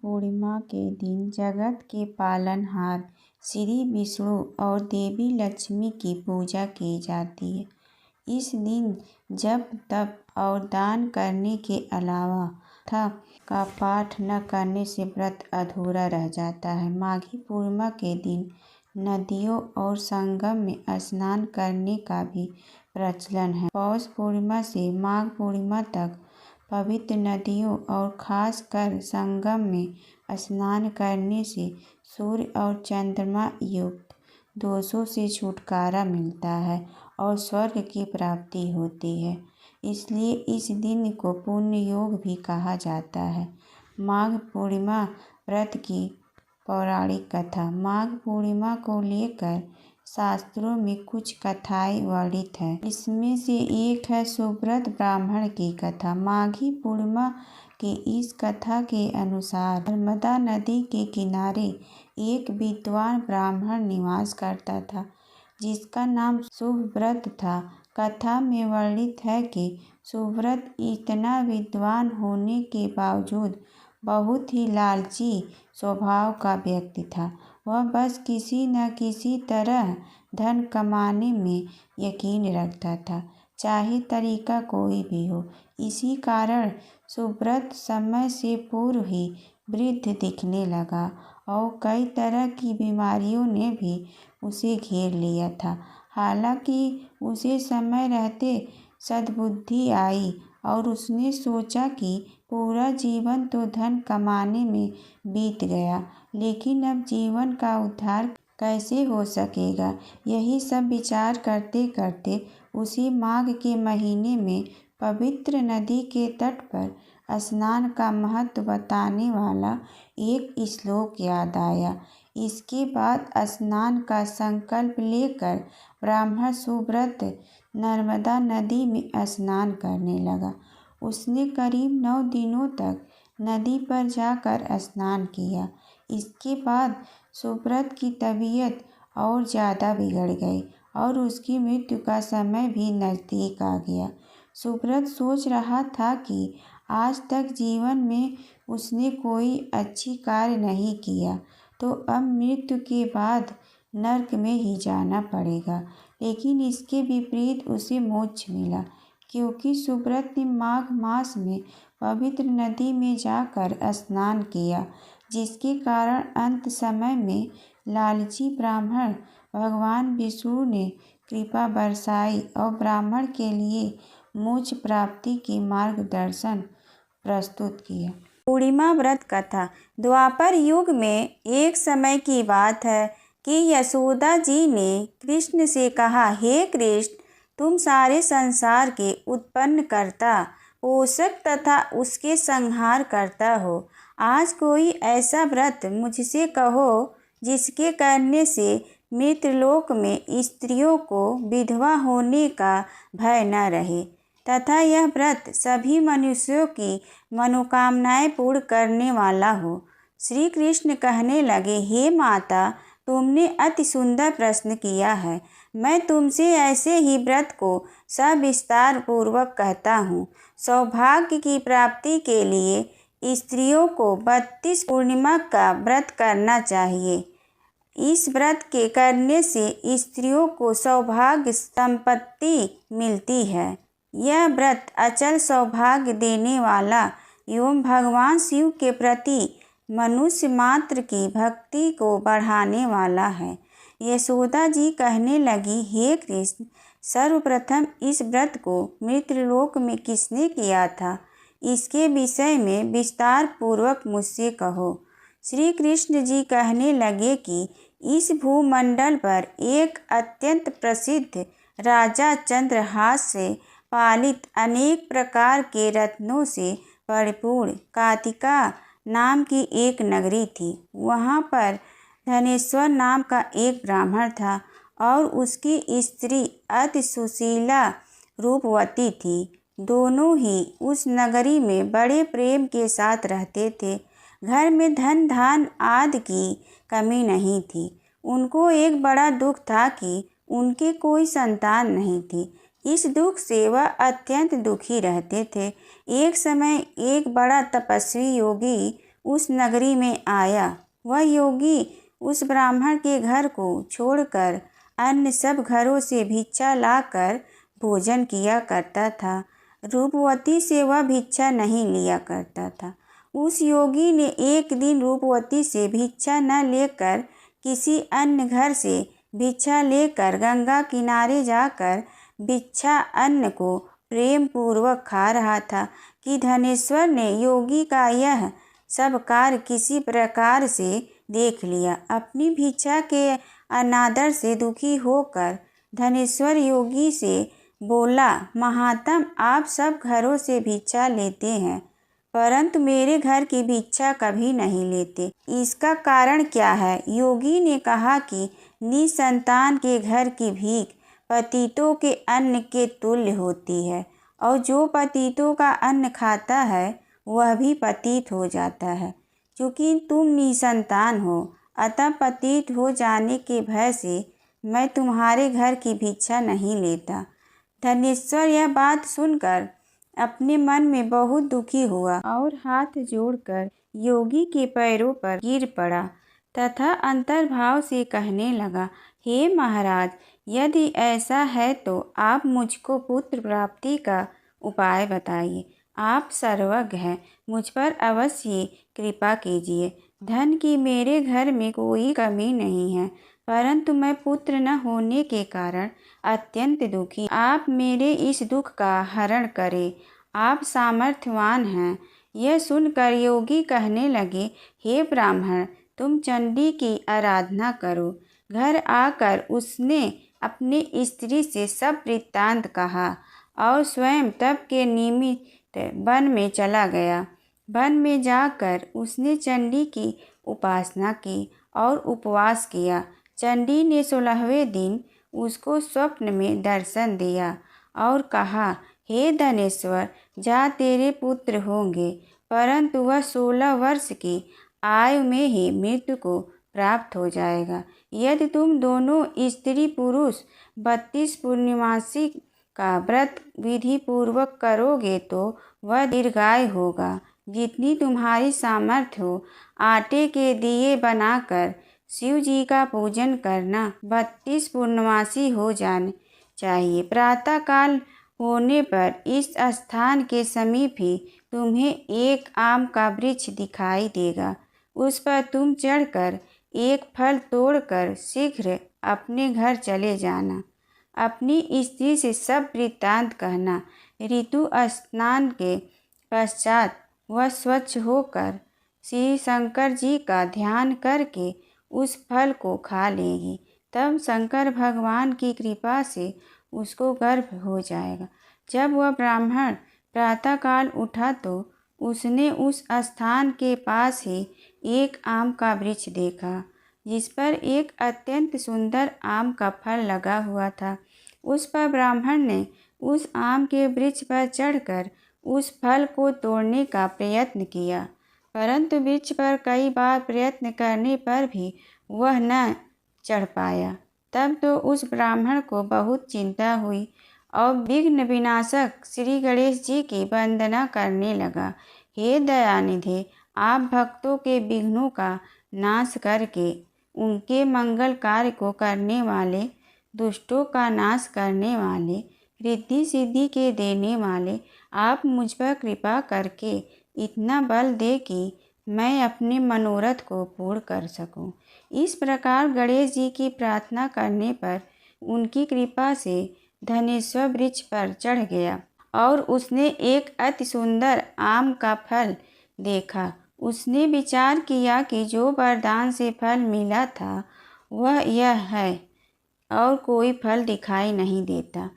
पूर्णिमा के दिन जगत के पालनहार श्री विष्णु और देवी लक्ष्मी की पूजा की जाती है। इस दिन जप तप और दान करने के अलावा कथा का पाठ न करने से व्रत अधूरा रह जाता है। माघी पूर्णिमा के दिन नदियों और संगम में स्नान करने का भी प्रचलन है। पौष पूर्णिमा से माघ पूर्णिमा तक पवित्र नदियों और खासकर संगम में स्नान करने से सूर्य और चंद्रमा युक्त दोषों से छुटकारा मिलता है और स्वर्ग की प्राप्ति होती है। इसलिए इस दिन को पुण्य योग भी कहा जाता है। माघ पूर्णिमा व्रत की पौराणिक कथा। माघ पूर्णिमा को लेकर शास्त्रों में कुछ कथाएं वर्णित हैं। इसमें से एक है सुव्रत ब्राह्मण की कथा। माघी पूर्णिमा की इस कथा के अनुसार नर्मदा नदी के किनारे एक विद्वान ब्राह्मण निवास करता था जिसका नाम सुव्रत था। कथा में वर्णित है कि सुव्रत इतना विद्वान होने के बावजूद बहुत ही लालची स्वभाव का व्यक्ति था। वह बस किसी न किसी तरह धन कमाने में यकीन रखता था, चाहे तरीका कोई भी हो। इसी कारण सुव्रत समय से पूर्व ही वृद्ध दिखने लगा और कई तरह की बीमारियों ने भी उसे घेर लिया था। हालांकि उसे समय रहते सद्बुद्धि आई और उसने सोचा कि पूरा जीवन तो धन कमाने में बीत गया, लेकिन अब जीवन का उद्धार कैसे हो सकेगा। यही सब विचार करते करते उसी माघ के महीने में पवित्र नदी के तट पर स्नान का महत्व बताने वाला एक श्लोक याद आया। इसके बाद स्नान का संकल्प लेकर ब्राह्मण सुव्रत नर्मदा नदी में स्नान करने लगा। उसने करीब 9 दिनों तक नदी पर जाकर स्नान किया। इसके बाद सुव्रत की तबीयत और ज़्यादा बिगड़ गई और उसकी मृत्यु का समय भी नज़दीक आ गया। सुव्रत सोच रहा था कि आज तक जीवन में उसने कोई अच्छी कार्य नहीं किया, तो अब मृत्यु के बाद नरक में ही जाना पड़ेगा। लेकिन इसके विपरीत उसे मोक्ष मिला, क्योंकि सुव्रत ने माघ मास में पवित्र नदी में जाकर स्नान किया, जिसके कारण अंत समय में लालची ब्राह्मण भगवान विष्णु ने कृपा बरसाई और ब्राह्मण के लिए मोक्ष प्राप्ति की मार्गदर्शन प्रस्तुत किया। पूर्णिमा व्रत कथा। द्वापर युग में एक समय की बात है कि यशोदा जी ने कृष्ण से कहा, हे कृष्ण, तुम सारे संसार के उत्पन्न करता, पोषक तथा उसके संहार करता हो। आज कोई ऐसा व्रत मुझसे कहो जिसके करने से मृतलोक में स्त्रियों को विधवा होने का भय न रहे तथा यह व्रत सभी मनुष्यों की मनोकामनाएं पूर्ण करने वाला हो। श्री कृष्ण कहने लगे, हे माता, तुमने अति सुंदर प्रश्न किया है। मैं तुमसे ऐसे ही व्रत को सविस्तार पूर्वक कहता हूँ। सौभाग्य की प्राप्ति के लिए स्त्रियों को 32 पूर्णिमा का व्रत करना चाहिए। इस व्रत के करने से स्त्रियों को सौभाग्य संपत्ति मिलती है। यह व्रत अचल सौभाग्य देने वाला एवं भगवान शिव के प्रति मनुष्य मात्र की भक्ति को बढ़ाने वाला है। यशोदा जी कहने लगी, हे कृष्ण, सर्वप्रथम इस व्रत को मृतलोक में किसने किया था, इसके विषय में विस्तार पूर्वक मुझसे कहो। श्री कृष्ण जी कहने लगे कि इस भूमंडल पर एक अत्यंत प्रसिद्ध राजा चंद्रहास से पालित अनेक प्रकार के रत्नों से परिपूर्ण कातिका नाम की एक नगरी थी। वहाँ पर धनेश्वर नाम का एक ब्राह्मण था और उसकी स्त्री अति सुशीला रूपवती थी। दोनों ही उस नगरी में बड़े प्रेम के साथ रहते थे। घर में धन धान आदि की कमी नहीं थी। उनको एक बड़ा दुख था कि उनके कोई संतान नहीं थी। इस दुख से वह अत्यंत दुखी रहते थे। एक समय एक बड़ा तपस्वी योगी उस नगरी में आया। वह योगी उस ब्राह्मण के घर को छोड़कर अन्य सब घरों से भिक्षा लाकर भोजन किया करता था। रूपवती से वह भिक्षा नहीं लिया करता था। उस योगी ने एक दिन रूपवती से भिक्षा न लेकर किसी अन्य घर से भिक्षा लेकर गंगा किनारे जाकर भिक्षा अन्न को प्रेम पूर्वक खा रहा था कि धनेश्वर ने योगी का यह सब कार्य किसी प्रकार से देख लिया। अपनी भिक्षा के अनादर से दुखी होकर धनेश्वर योगी से बोला, महात्म, आप सब घरों से भिक्षा लेते हैं परंतु मेरे घर की भिक्षा कभी नहीं लेते, इसका कारण क्या है? योगी ने कहा कि निसंतान के घर की भीख पतितों के अन्न के तुल्य होती है और जो पतितों का अन्न खाता है वह भी पतित हो जाता है। क्योंकि तुम निसंतान हो अतः पतित हो जाने के भय से मैं तुम्हारे घर की भिक्षा नहीं लेता। धनेश्वर यह बात सुनकर अपने मन में बहुत दुखी हुआ और हाथ जोड़कर योगी के पैरों पर गिर पड़ा तथा अंतर्भाव से कहने लगा, हे महाराज, यदि ऐसा है तो आप मुझको पुत्र प्राप्ति का उपाय बताइए। आप सर्वज्ञ हैं, मुझ पर अवश्य कृपा कीजिए। धन की मेरे घर में कोई कमी नहीं है परंतु मैं पुत्र न होने के कारण अत्यंत दुखी। आप मेरे इस दुख का हरण करें, आप सामर्थ्यवान हैं। यह सुनकर योगी कहने लगे, हे ब्राह्मण, तुम चंडी की आराधना करो। घर आकर उसने अपनी स्त्री से सब वृत्तांत कहा और स्वयं तप के निमित्त वन में चला गया। वन में जाकर उसने चंडी की उपासना की और उपवास किया। चंडी ने 16वें दिन उसको स्वप्न में दर्शन दिया और कहा, हे धनेश्वर, जा तेरे पुत्र होंगे परंतु वह 16 वर्ष की आयु में ही मृत्यु को प्राप्त हो जाएगा। यदि तुम दोनों स्त्री पुरुष 32 पूर्णिमासी का व्रत विधि पूर्वक करोगे तो वह दीर्घायु होगा। जितनी तुम्हारी सामर्थ्य हो आटे के दिए बनाकर शिव जी का पूजन करना। 32 पूर्णमासी हो जाने चाहिए। प्रातः काल होने पर इस स्थान के समीप ही तुम्हें एक आम का वृक्ष दिखाई देगा। उस पर तुम चढ़कर एक फल तोड़कर शीघ्र अपने घर चले जाना। अपनी स्त्री से सब वृत्तांत कहना। ऋतु स्नान के पश्चात वह स्वच्छ होकर श्री शंकर जी का ध्यान करके उस फल को खा लेगी। तब शंकर भगवान की कृपा से उसको गर्भ हो जाएगा। जब वह ब्राह्मण प्रातःकाल उठा तो उसने उस स्थान के पास ही एक आम का वृक्ष देखा जिस पर एक अत्यंत सुंदर आम का फल लगा हुआ था। उस पर ब्राह्मण ने उस आम के वृक्ष पर चढ़कर उस फल को तोड़ने का प्रयत्न किया परंतु वृक्ष पर कई बार प्रयत्न करने पर भी वह न चढ़ पाया। तब तो उस ब्राह्मण को बहुत चिंता हुई और विघ्न विनाशक श्री गणेश जी की वंदना करने लगा। हे दयानिधे, आप भक्तों के विघ्नों का नाश करके उनके मंगल कार्य को करने वाले, दुष्टों का नाश करने वाले, रिद्धि सिद्धि के देने वाले, आप मुझ पर कृपा करके इतना बल दे कि मैं अपने मनोरथ को पूर्ण कर सकूं। इस प्रकार गणेश जी की प्रार्थना करने पर उनकी कृपा से धनेश्वर वृक्ष पर चढ़ गया और उसने एक अति सुंदर आम का फल देखा। उसने विचार किया कि जो वरदान से फल मिला था वह यह है और कोई फल दिखाई नहीं देता।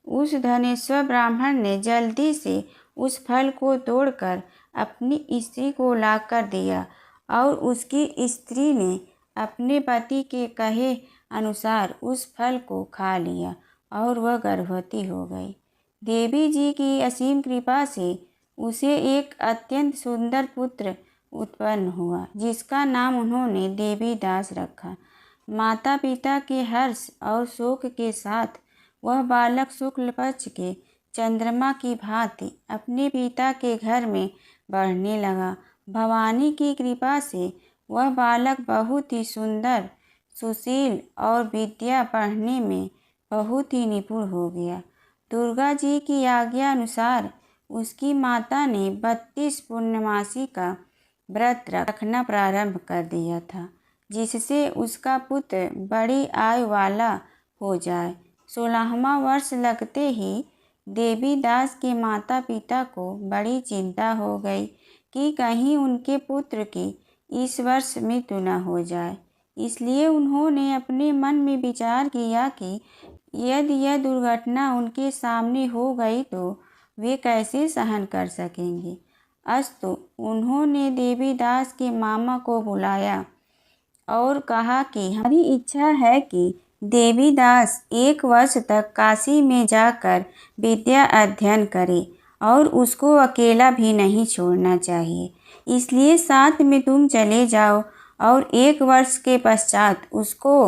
उस धनेश्वर ब्राह्मण ने जल्दी से उस फल को तोड़कर अपनी स्त्री को लाकर दिया और उसकी स्त्री ने अपने पति के कहे अनुसार उस फल को खा लिया और वह गर्भवती हो गई। देवी जी की असीम कृपा से उसे एक अत्यंत सुंदर पुत्र उत्पन्न हुआ जिसका नाम उन्होंने देवी दास रखा। माता पिता के हर्ष और शोक के साथ वह बालक शुक्ल पक्ष के चंद्रमा की भांति अपने पिता के घर में बढ़ने लगा भवानी की कृपा से वह बालक बहुत ही सुंदर, सुशील और विद्या पढ़ने में बहुत ही निपुण हो गया। दुर्गा जी की आज्ञा अनुसार उसकी माता ने 32 पूर्णमासी का व्रत रखना प्रारंभ कर दिया था, जिससे उसका पुत्र बड़ी आयु वाला हो जाए। 16वां वर्ष लगते ही देवीदास के माता पिता को बड़ी चिंता हो गई कि कहीं उनके पुत्र की इस वर्ष मृत्यु न हो जाए। इसलिए उन्होंने अपने मन में विचार किया कि यदि यह दुर्घटना उनके सामने हो गई तो वे कैसे सहन कर सकेंगे। अस्तु उन्होंने देवीदास के मामा को बुलाया और कहा कि हमारी इच्छा है कि देवीदास 1 वर्ष तक काशी में जाकर विद्या अध्ययन करे और उसको अकेला भी नहीं छोड़ना चाहिए। इसलिए साथ में तुम चले जाओ और 1 वर्ष के पश्चात उसको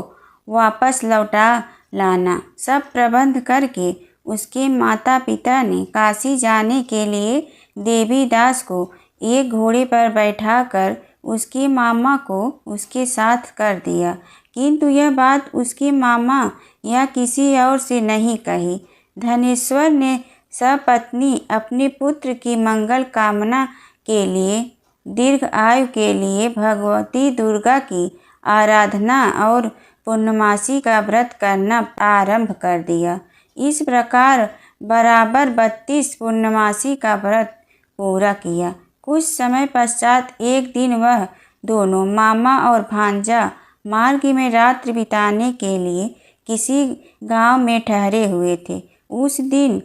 वापस लौटा लाना। सब प्रबंध करके उसके माता पिता ने काशी जाने के लिए देवीदास को एक घोड़े पर बैठाकर उसके मामा को उसके साथ कर दिया, किंतु यह बात उसके मामा या किसी और से नहीं कही। धनेश्वर ने सपत्नी अपने पुत्र की मंगल कामना के लिए, दीर्घ आयु के लिए भगवती दुर्गा की आराधना और पूर्णमासी का व्रत करना आरंभ कर दिया। इस प्रकार बराबर 32 पूर्णमासी का व्रत पूरा किया। कुछ समय पश्चात एक दिन वह दोनों मामा और भांजा मार्ग में रात्रि बिताने के लिए किसी गांव में ठहरे हुए थे। उस दिन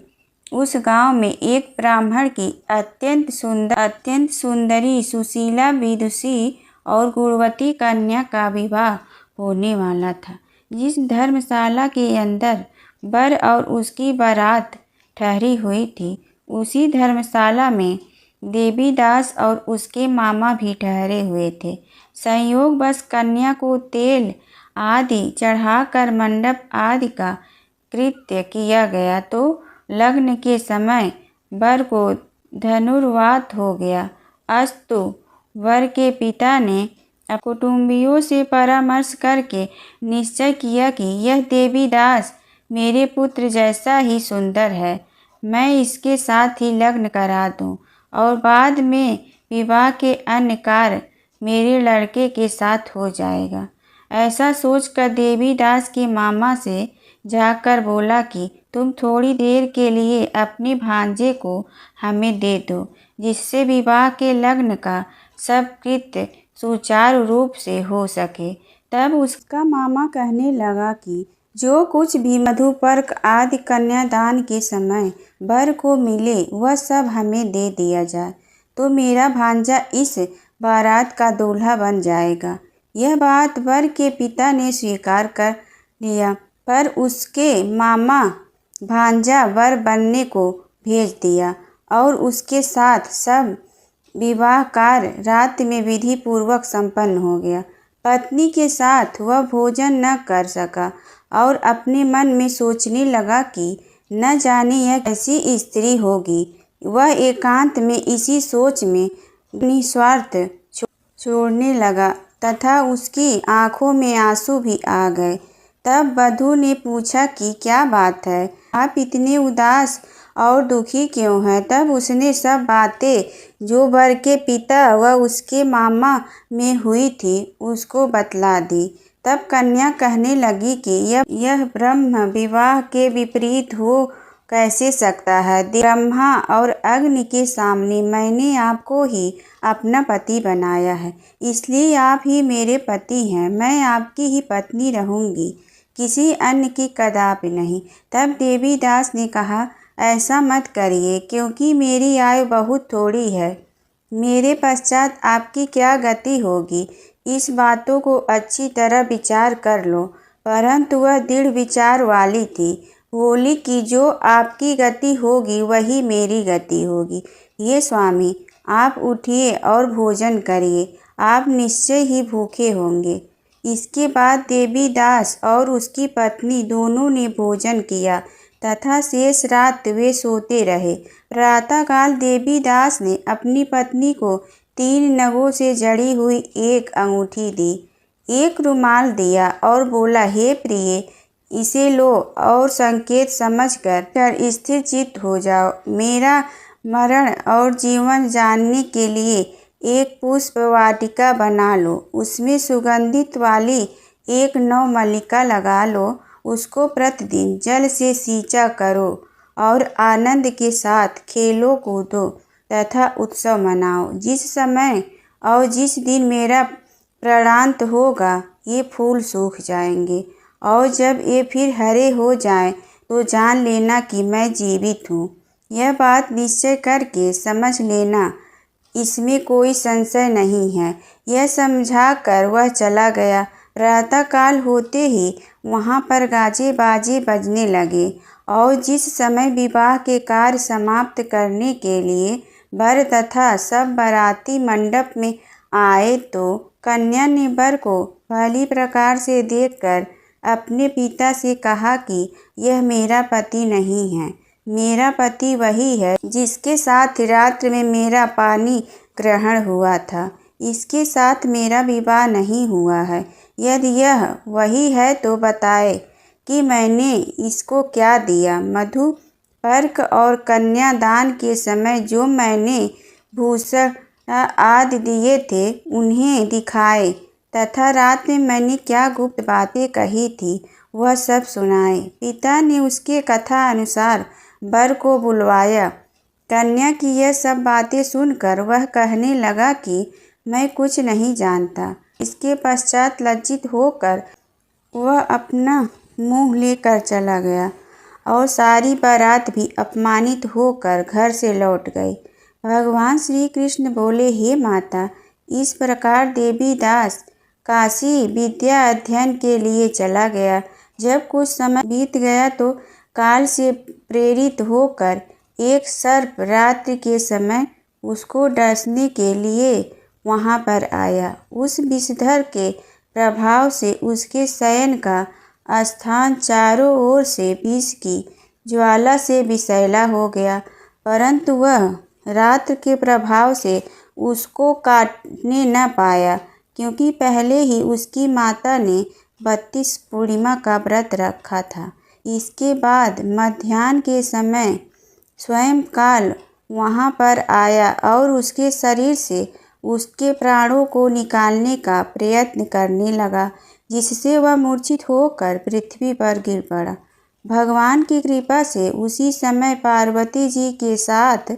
उस गांव में एक ब्राह्मण की अत्यंत सुंदरी, सुशीला, विदुषी और गुणवती कन्या का विवाह होने वाला था। जिस धर्मशाला के अंदर वर और उसकी बारात ठहरी हुई थी, उसी धर्मशाला में देवीदास और उसके मामा भी ठहरे हुए थे। संयोगवश कन्या को तेल आदि चढ़ाकर मंडप आदि का कृत्य किया गया तो लग्न के समय वर को धनुर्वात हो गया। अस्तु वर के पिता ने कुटुंबियों से परामर्श करके निश्चय किया कि यह देवीदास मेरे पुत्र जैसा ही सुंदर है, मैं इसके साथ ही लग्न करा दूं और बाद में विवाह के अन्य कार्य मेरे लड़के के साथ हो जाएगा। ऐसा सोचकर देवीदास के मामा से जाकर बोला कि तुम थोड़ी देर के लिए अपने भांजे को हमें दे दो, जिससे विवाह के लग्न का सब कृत्य सुचारू रूप से हो सके। तब उसका मामा कहने लगा कि जो कुछ भी मधुपर्क आदि कन्यादान के समय वर को मिले वह सब हमें दे दिया जाए, तो मेरा भांजा इस बारात का दूल्हा बन जाएगा। यह बात वर के पिता ने स्वीकार कर लिया, पर उसके मामा भांजा वर बनने को भेज दिया और उसके साथ सब विवाह कार्य रात में विधि पूर्वक संपन्न हो गया। पत्नी के साथ वह भोजन न कर सका और अपने मन में सोचने लगा कि न जाने यह कैसी स्त्री होगी। वह एकांत में इसी सोच में निस्वार्थ छोड़ने लगा तथा उसकी आंखों में आंसू भी आ गए। तब वधू ने पूछा कि क्या बात है, आप इतने उदास और दुखी क्यों हैं? तब उसने सब बातें जो वर के पिता व उसके मामा में हुई थी उसको बतला दी। तब कन्या कहने लगी कि यह ब्रह्म विवाह के विपरीत हो कैसे सकता है। ब्रह्मा और अग्नि के सामने मैंने आपको ही अपना पति बनाया है, इसलिए आप ही मेरे पति हैं। मैं आपकी ही पत्नी रहूंगी, किसी अन्य की कदापि नहीं। तब देवीदास ने कहा, ऐसा मत करिए, क्योंकि मेरी आयु बहुत थोड़ी है। मेरे पश्चात आपकी क्या गति होगी, इस बातों को अच्छी तरह विचार कर लो। परंतु वह दृढ़ विचार वाली थी, बोली कि जो आपकी गति होगी वही मेरी गति होगी। ये स्वामी, आप उठिए और भोजन करिए, आप निश्चय ही भूखे होंगे। इसके बाद देवीदास और उसकी पत्नी दोनों ने भोजन किया तथा शेष रात वे सोते रहे। प्रातःकाल देवीदास ने अपनी पत्नी को 3 नगों से जड़ी हुई एक अंगूठी दी, एक रुमाल दिया और बोला, हे प्रिय, इसे लो और संकेत समझकर स्थिर चित्त हो जाओ। मेरा मरण और जीवन जानने के लिए एक पुष्प वाटिका बना लो, उसमें सुगंधित वाली एक नवमल्लिका लगा लो, उसको प्रतिदिन जल से सींचा करो और आनंद के साथ खेलो कूदो तथा उत्सव मनाओ। जिस समय और जिस दिन मेरा प्राणांत होगा, ये फूल सूख जाएंगे और जब ये फिर हरे हो जाएं, तो जान लेना कि मैं जीवित हूँ। यह बात निश्चय करके समझ लेना, इसमें कोई संशय नहीं है। यह समझाकर वह चला गया। प्रातःकाल होते ही वहाँ पर गाजे बाजे बजने लगे और जिस समय विवाह के कार्य समाप्त करने के लिए वर तथा सब बाराती मंडप में आए, तो कन्या ने वर को भली प्रकार से देखकर अपने पिता से कहा कि यह मेरा पति नहीं है। मेरा पति वही है जिसके साथ रात्र में मेरा पानी ग्रहण हुआ था। इसके साथ मेरा विवाह नहीं हुआ है। यदि यह वही है तो बताए कि मैंने इसको क्या दिया। मधु पर्क और कन्यादान के समय जो मैंने भूषण आदि दिए थे, उन्हें दिखाए तथा रात में मैंने क्या गुप्त बातें कही थी, वह सब सुनाए। पिता ने उसके कथा अनुसार वर को बुलवाया। कन्या की यह सब बातें सुनकर वह कहने लगा कि मैं कुछ नहीं जानता। इसके पश्चात लज्जित होकर वह अपना मुंह लेकर चला गया और सारी बारात भी अपमानित होकर घर से लौट गई। भगवान श्री कृष्ण बोले, हे माता, इस प्रकार देवीदास काशी विद्या अध्ययन के लिए चला गया। जब कुछ समय बीत गया तो काल से प्रेरित होकर एक सर्प रात्रि के समय उसको डसने के लिए वहाँ पर आया। उस विषधर के प्रभाव से उसके शयन का स्थान चारों ओर से विष की ज्वाला से विषैला हो गया, परंतु वह रात्र के प्रभाव से उसको काटने न पाया, क्योंकि पहले ही उसकी माता ने 32 पूर्णिमा का व्रत रखा था। इसके बाद मध्याह्न के समय स्वयं काल वहाँ पर आया और उसके शरीर से उसके प्राणों को निकालने का प्रयत्न करने लगा, जिससे वह मूर्छित होकर पृथ्वी पर गिर पड़ा। भगवान की कृपा से उसी समय पार्वती जी के साथ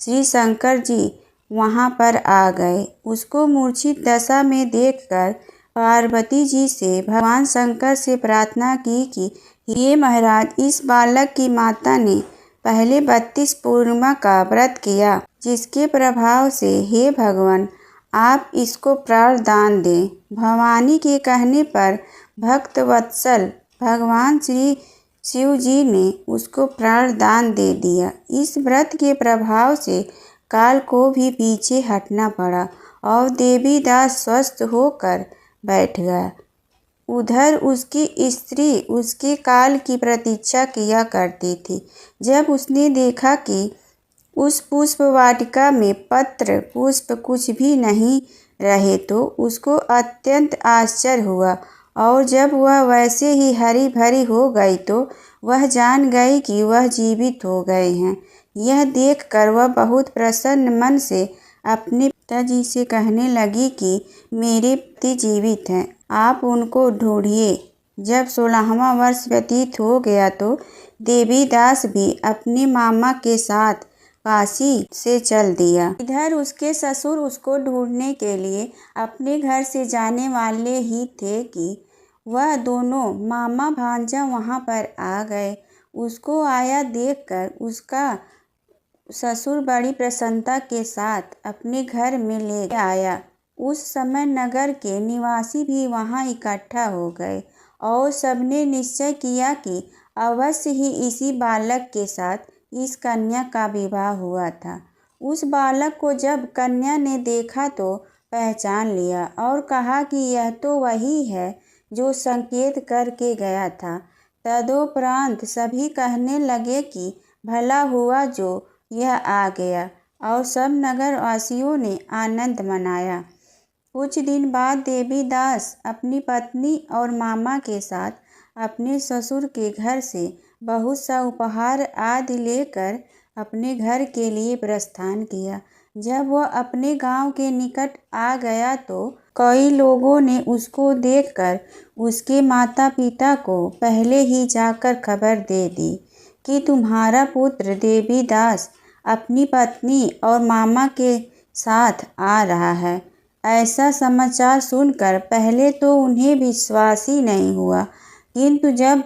श्री शंकर जी वहाँ पर आ गए। उसको मूर्छित दशा में देखकर पार्वती जी से भगवान शंकर से प्रार्थना की कि हे महाराज, इस बालक की माता ने पहले 32 पूर्णिमा का व्रत किया, जिसके प्रभाव से हे भगवान आप इसको प्राण दान दें। भवानी के कहने पर भक्त वत्सल भगवान श्री शिव जी ने उसको प्राण दान दे दिया। इस व्रत के प्रभाव से काल को भी पीछे हटना पड़ा और देवीदास स्वस्थ होकर बैठ गया। उधर उसकी स्त्री उसके काल की प्रतीक्षा किया करती थी। जब उसने देखा कि उस पुष्प वाटिका में पत्र पुष्प कुछ भी नहीं रहे, तो उसको अत्यंत आश्चर्य हुआ और जब वह वैसे ही हरी भरी हो गई तो वह जान गई कि वह जीवित हो गए हैं। यह देखकर वह बहुत प्रसन्न मन से अपने पिताजी से कहने लगी कि मेरे पति जीवित हैं, आप उनको ढूंढिए। जब 16वां वर्ष व्यतीत हो गया तो देवीदास भी अपने मामा के साथ काशी से चल दिया। इधर उसके ससुर उसको ढूंढने के लिए अपने घर से जाने वाले ही थे कि वह दोनों मामा भांजा वहाँ पर आ गए। उसको आया देखकर उसका ससुर बड़ी प्रसन्नता के साथ अपने घर में ले आया। उस समय नगर के निवासी भी वहाँ इकट्ठा हो गए और सबने निश्चय किया कि अवश्य ही इसी बालक के साथ इस कन्या का विवाह हुआ था। उस बालक को जब कन्या ने देखा तो पहचान लिया और कहा कि यह तो वही है जो संकेत करके गया था। तदोपरांत सभी कहने लगे कि भला हुआ जो यह आ गया। और सब नगरवासियों ने आनंद मनाया। कुछ दिन बाद देवीदास अपनी पत्नी और मामा के साथ अपने ससुर के घर से बहुत सा उपहार आदि लेकर अपने घर के लिए प्रस्थान किया। जब वह अपने गांव के निकट आ गया तो कई लोगों ने उसको देखकर उसके माता पिता को पहले ही जाकर खबर दे दी कि तुम्हारा पुत्र देवीदास अपनी पत्नी और मामा के साथ आ रहा है। ऐसा समाचार सुनकर पहले तो उन्हें विश्वास ही नहीं हुआ, किंतु जब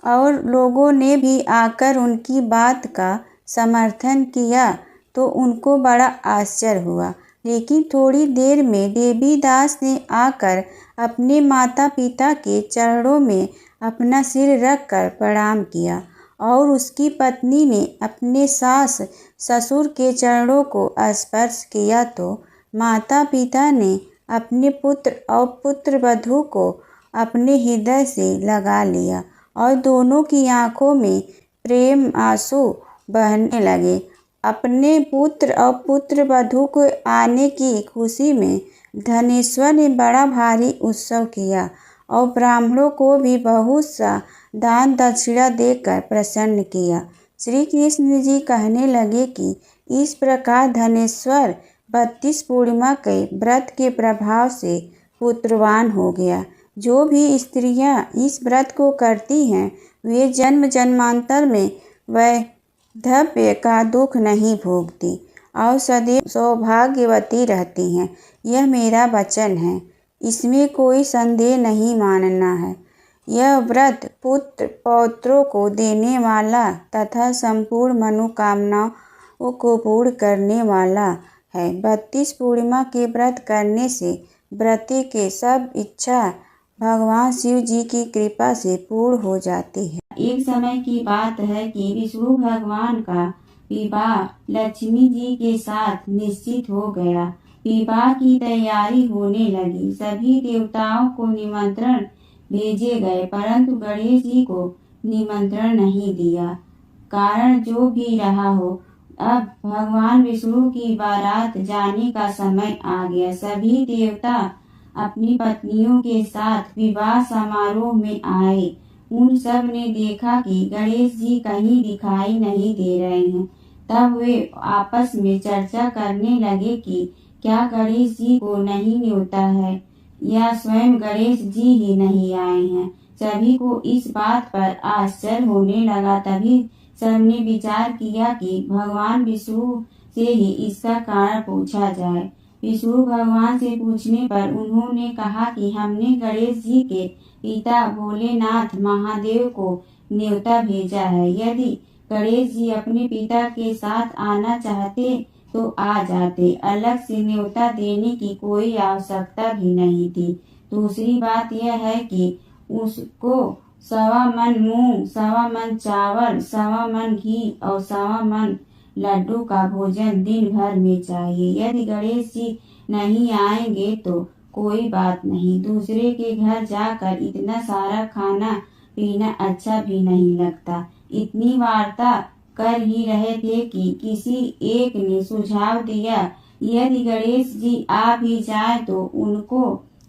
और लोगों ने भी आकर उनकी बात का समर्थन किया तो उनको बड़ा आश्चर्य हुआ। लेकिन थोड़ी देर में देवीदास ने आकर अपने माता पिता के चरणों में अपना सिर रखकर प्रणाम किया और उसकी पत्नी ने अपने सास ससुर के चरणों को स्पर्श किया तो माता पिता ने अपने पुत्र और पुत्रवधू को अपने हृदय से लगा लिया और दोनों की आंखों में प्रेम आंसू बहने लगे। अपने पुत्र और पुत्रवधू को आने की खुशी में धनेश्वर ने बड़ा भारी उत्सव किया और ब्राह्मणों को भी बहुत सा दान दक्षिणा देकर प्रसन्न किया। श्री कृष्ण जी कहने लगे कि इस प्रकार धनेश्वर 32 पूर्णिमा के व्रत के प्रभाव से पुत्रवान हो गया। जो भी स्त्रियां इस व्रत को करती हैं वे जन्म जन्मांतर में वैधव्य का दुख नहीं भोगती और सदैव सौभाग्यवती रहती हैं। यह मेरा वचन है, इसमें कोई संदेह नहीं मानना है। यह व्रत पुत्र पौत्रों को देने वाला तथा संपूर्ण मनोकामनाओं को पूर्ण करने वाला है। 32 पूर्णिमा के व्रत करने से व्रती के सब इच्छा भगवान शिव जी की कृपा से पूर्ण हो जाती है। एक समय की बात है कि विष्णु भगवान का विवाह लक्ष्मी जी के साथ निश्चित हो गया। विवाह की तैयारी होने लगी। सभी देवताओं को निमंत्रण भेजे गए, परंतु गणेश जी को निमंत्रण नहीं दिया। कारण जो भी रहा हो, अब भगवान विष्णु की बारात जाने का समय आ गया। सभी देवता अपनी पत्नियों के साथ विवाह समारोह में आए। उन सब ने देखा कि गणेश जी कहीं दिखाई नहीं दे रहे हैं। तब वे आपस में चर्चा करने लगे कि क्या गणेश जी को नहीं न्योता है या स्वयं गणेश जी ही नहीं आए हैं। सभी को इस बात पर आश्चर्य होने लगा। तभी सबने विचार किया कि भगवान विष्णु से ही इसका कारण पूछा जाए। विष्णु भगवान से पूछने पर उन्होंने कहा कि हमने गणेश जी के पिता भोलेनाथ महादेव को न्योता भेजा है। यदि गणेश जी अपने पिता के साथ आना चाहते तो आ जाते, अलग से न्योता देने की कोई आवश्यकता भी नहीं थी। दूसरी बात यह है कि उसको 1.25 मन मूंग, 1.25 मन चावल, 1.25 मन घी और 1.25 मन लड्डू का भोजन दिन भर में चाहिए। यदि गणेश जी नहीं आएंगे तो कोई बात नहीं, दूसरे के घर जाकर इतना सारा खाना पीना अच्छा भी नहीं लगता। इतनी वार्ता कर ही रहे थे कि किसी एक ने सुझाव दिया, यदि गणेश जी आ भी जाए तो उनको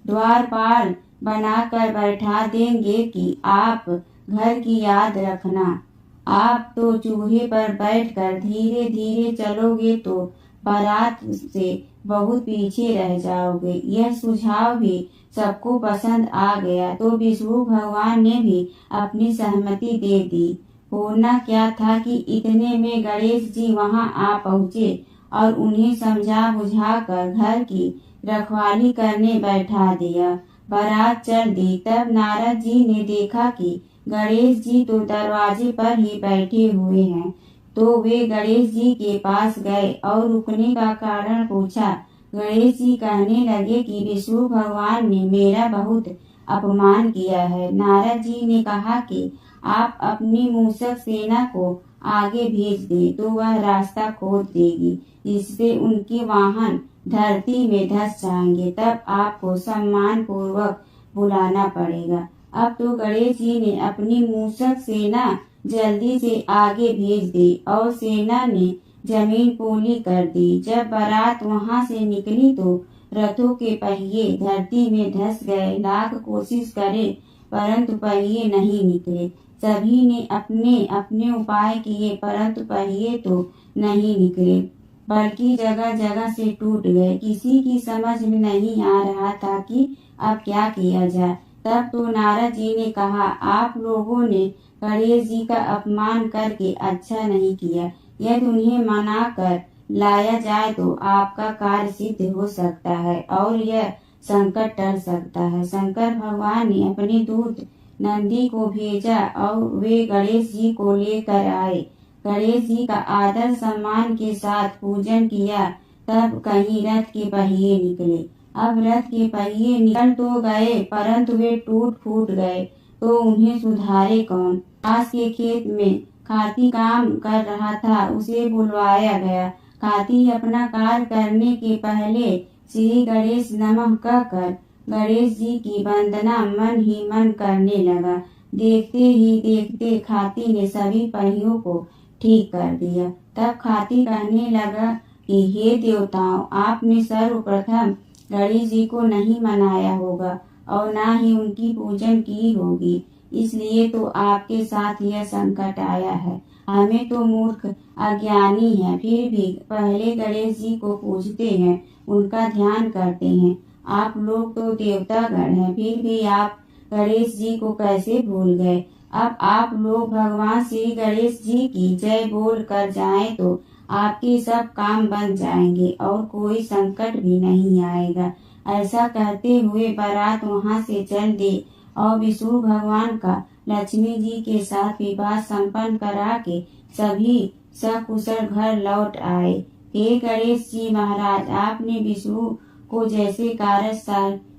द्वारपाल बनाकर बैठा देंगे कि आप घर की याद रखना। आप तो चूल्हे पर बैठकर धीरे धीरे चलोगे तो बारात से बहुत पीछे रह जाओगे। यह सुझाव भी सबको पसंद आ गया तो विष्णु भगवान ने भी अपनी सहमति दे दी। होना क्या था कि इतने में गणेश जी वहां आ पहुँचे और उन्हें समझा बुझाकर घर की रखवाली करने बैठा दिया। बारात चल दी। तब नारद जी ने देखा कि गणेश जी तो दरवाजे पर ही बैठे हुए हैं, तो वे गणेश जी के पास गए और रुकने का कारण पूछा। गणेश जी कहने लगे कि विष्णु भगवान ने मेरा बहुत अपमान किया है। नारद जी ने कहा कि आप अपनी मूषक सेना को आगे भेज दें तो वह रास्ता खोद देगी, जिससे उनके वाहन धरती में धंस जाएंगे। तब आपको सम्मान पूर्वक बुलाना पड़ेगा। अब तो गणेश जी ने अपनी मूषक सेना जल्दी से आगे भेज दी और सेना ने जमीन पोली कर दी। जब बारात वहां से निकली तो रथों के पहिए धरती में धंस गए। लाख कोशिश करे परंतु पहिए नहीं निकले। सभी ने अपने अपने उपाय किए परंतु पहिए तो नहीं निकले, बल्कि जगह जगह से टूट गए। किसी की समझ में नहीं आ रहा था कि अब क्या किया जाए। तब तो नारद जी ने कहा, आप लोगों ने गणेश जी का अपमान करके अच्छा नहीं किया। यदि उन्हें मना कर लाया जाए तो आपका कार्य सिद्ध हो सकता है और यह संकट टल सकता है। शंकर भगवान ने अपने दूत नंदी को भेजा और वे गणेश जी को लेकर आए। गणेश जी का आदर सम्मान के साथ पूजन किया। तब कहीं रथ के पहिए निकले। अब रथ के पहिए निकल तो गए परंतु वे टूट फूट गए, तो उन्हें सुधारे कौन। पास के खेत में खाती काम कर रहा था, उसे बुलवाया गया। खाती अपना कार्य करने के पहले श्री गणेश नमः कहकर गणेश जी की वंदना मन ही मन करने लगा। देखते ही देखते खाती ने सभी पहियों को ठीक कर दिया। तब खाती कहने लगा कि हे देवताओं, आपने सर्वप्रथम गणेश जी को नहीं मनाया होगा और ना ही उनकी पूजन की होगी, इसलिए तो आपके साथ यह संकट आया है। हमें तो मूर्ख अज्ञानी है, फिर भी पहले गणेश जी को पूजते हैं, उनका ध्यान करते हैं। आप लोग तो देवतागण हैं, फिर भी आप गणेश जी को कैसे भूल गए। अब आप लोग भगवान श्री गणेश जी की जय बोल कर जाएं तो आपके सब काम बन जाएंगे और कोई संकट भी नहीं आएगा। ऐसा कहते हुए बारात वहां से चल दी और विष्णु भगवान का लक्ष्मी जी के साथ विवाह संपन्न करा के सभी सकुशल घर लौट आए। हे गणेश जी महाराज, आपने विष्णु को जैसे कारज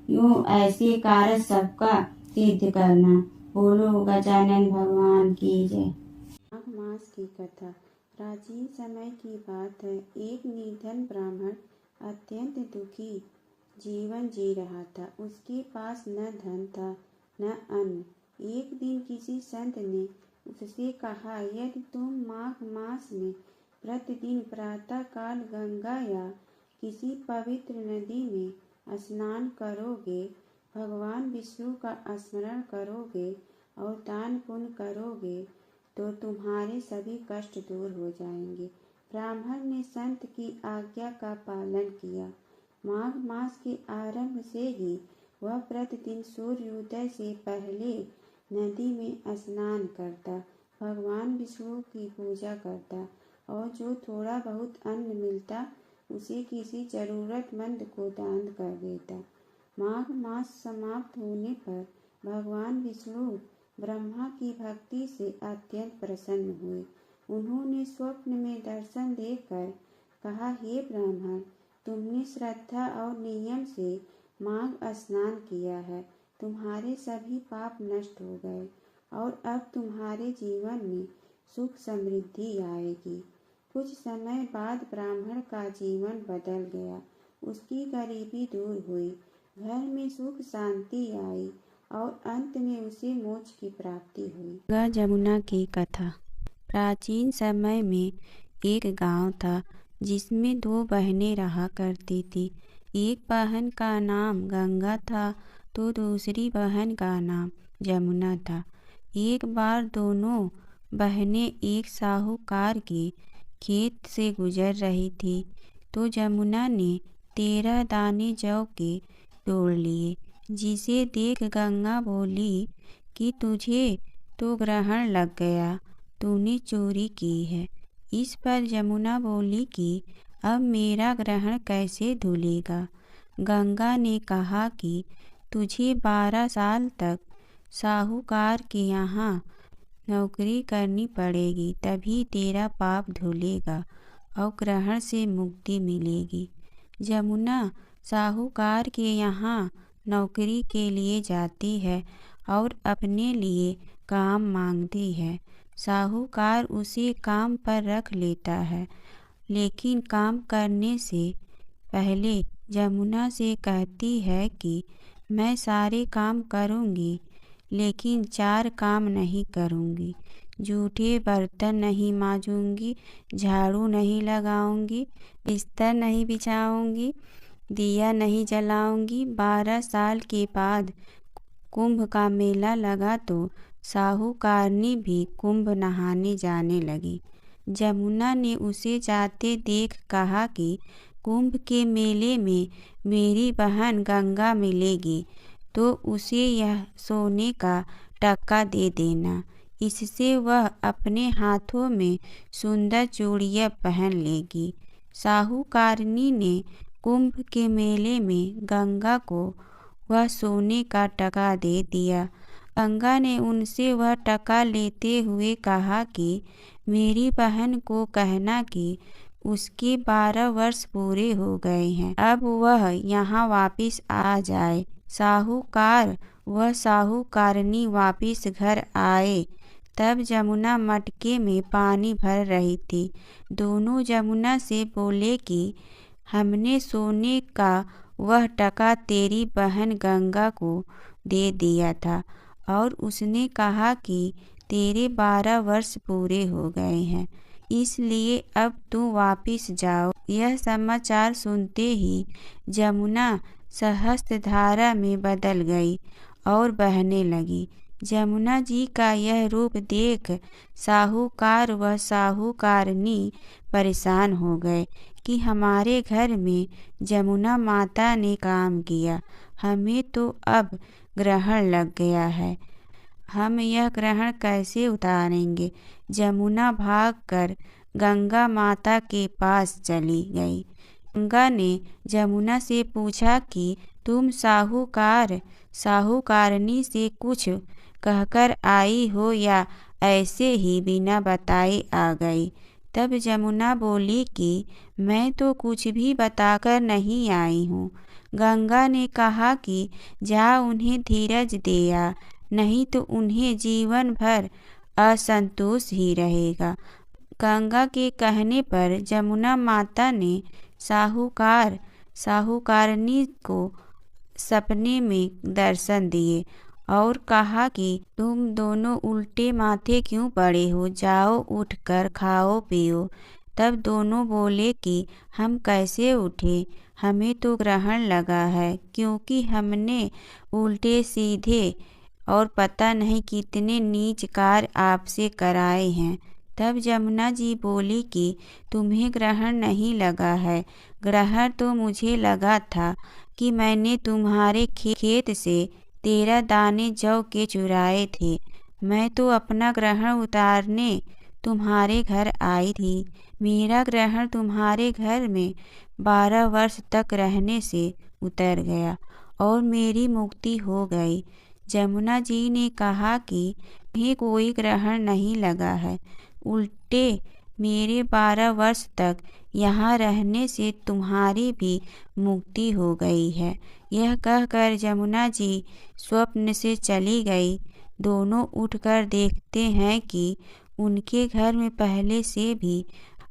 यूं ऐसे कारज सबका सिद्ध करना। बोलो गजानन भगवान की जय। माघ मास की कथा। प्राचीन समय की बात है। एक निर्धन ब्राह्मण अत्यंत दुखी जीवन जी रहा था। उसके पास न धन था न अन्न। एक दिन किसी संत ने उससे कहा, यदि तुम माघ मास में प्रतिदिन प्रातः काल गंगा या किसी पवित्र नदी में स्नान करोगे, भगवान विष्णु का स्मरण करोगे और दान पुण्य करोगे तो तुम्हारे सभी कष्ट दूर हो जाएंगे। ब्राह्मण ने संत की आज्ञा का पालन किया। माघ मास के आरंभ से ही वह प्रतिदिन सूर्योदय से पहले नदी में स्नान करता, भगवान विष्णु की पूजा करता और जो थोड़ा बहुत अन्न मिलता उसे किसी जरूरतमंद को दान कर देता। माघ मास समाप्त होने पर भगवान विष्णु ब्रह्मा की भक्ति से अत्यंत प्रसन्न हुए। उन्होंने स्वप्न में दर्शन देकर कहा, हे ब्राह्मण, तुमने श्रद्धा और नियम से माघ स्नान किया है, तुम्हारे सभी पाप नष्ट हो गए और अब तुम्हारे जीवन में सुख समृद्धि आएगी। कुछ समय बाद ब्राह्मण का जीवन बदल गया। उसकी गरीबी दूर हुई, घर में सुख शांति आई और अंत में उसे मोक्ष की प्राप्ति हुई। गंगा जमुना की कथा। प्राचीन समय में एक गांव था जिसमें दो बहनें रहा करती थी। एक बहन का नाम गंगा था तो दूसरी बहन का नाम जमुना था। एक बार दोनों बहनें एक साहूकार के खेत से गुजर रही थी तो जमुना ने 13 दाने जौ के तोड़ लिए, जिसे देख गंगा बोली कि तुझे तो ग्रहण लग गया, तूने चोरी की है। इस पर जमुना बोली कि अब मेरा ग्रहण कैसे धुलेगा। गंगा ने कहा कि तुझे 12 साल तक साहूकार के यहाँ नौकरी करनी पड़ेगी, तभी तेरा पाप धुलेगा और ग्रहण से मुक्ति मिलेगी। जमुना साहूकार के यहाँ नौकरी के लिए जाती है और अपने लिए काम मांगती है। साहूकार उसे काम पर रख लेता है, लेकिन काम करने से पहले जमुना से कहती है कि मैं सारे काम करूँगी, लेकिन 4 काम नहीं करूँगी। जूठे बर्तन नहीं मांजूँगी, झाड़ू नहीं लगाऊँगी, बिस्तर नहीं बिछाऊँगी, दिया नहीं जलाऊँगी। 12 साल के बाद कुंभ का मेला लगा तो साहूकारनी भी कुंभ नहाने जाने लगी। जमुना ने उसे जाते देख कहा कि कुंभ के मेले में मेरी बहन गंगा मिलेगी तो उसे यह सोने का टक्का दे देना। इससे वह अपने हाथों में सुंदर चूड़ियाँ पहन लेगी। साहूकारनी ने कुंभ के मेले में गंगा को वह सोने का टका दे दिया। गंगा ने उनसे वह टका लेते हुए कहा कि मेरी बहन को कहना कि उसके 12 वर्ष पूरे हो गए हैं, अब वह यहाँ वापिस आ जाए। साहूकार व साहूकारनी वापिस घर आए तब जमुना मटके में पानी भर रही थी। दोनों जमुना से बोले कि हमने सोने का वह टका तेरी बहन गंगा को दे दिया था और उसने कहा कि तेरे 12 वर्ष पूरे हो गए हैं, इसलिए अब तू वापिस जाओ। यह समाचार सुनते ही जमुना सहस्त्रधारा में बदल गई और बहने लगी। जमुना जी का यह रूप देख साहूकार व साहूकारनी परेशान हो गए कि हमारे घर में जमुना माता ने काम किया, हमें तो अब ग्रहण लग गया है, हम यह ग्रहण कैसे उतारेंगे। जमुना भागकर गंगा माता के पास चली गई। गंगा ने जमुना से पूछा कि तुम साहूकार साहूकारनी से कुछ कहकर आई हो या ऐसे ही बिना बताए आ गई। तब जमुना बोली कि मैं तो कुछ भी बताकर नहीं आई हूँ। गंगा ने कहा कि जा उन्हें धीरज दे आ, नहीं तो उन्हें जीवन भर असंतोष ही रहेगा। गंगा के कहने पर जमुना माता ने साहूकार साहूकारनी को सपने में दर्शन दिए और कहा कि तुम दोनों उल्टे माथे क्यों पड़े हो, जाओ उठकर खाओ पियो। तब दोनों बोले कि हम कैसे उठे, हमें तो ग्रहण लगा है, क्योंकि हमने उल्टे सीधे और पता नहीं कितने नीच कार्य आपसे कराए हैं। तब जमुना जी बोली कि तुम्हें ग्रहण नहीं लगा है, ग्रहण तो मुझे लगा था कि मैंने तुम्हारे खेत से 13 दाने जौ के चुराए थे। मैं तो अपना ग्रहण उतारने तुम्हारे घर आई थी। मेरा ग्रहण तुम्हारे घर में 12 वर्ष तक रहने से उतर गया और मेरी मुक्ति हो गई। जमुना जी ने कहा कि तुम्हें कोई ग्रहण नहीं लगा है, उल्टे मेरे 12 वर्ष तक यहाँ रहने से तुम्हारी भी मुक्ति हो गई है। यह कहकर जमुना जी स्वप्न से चली गई। दोनों उठकर देखते हैं कि उनके घर में पहले से भी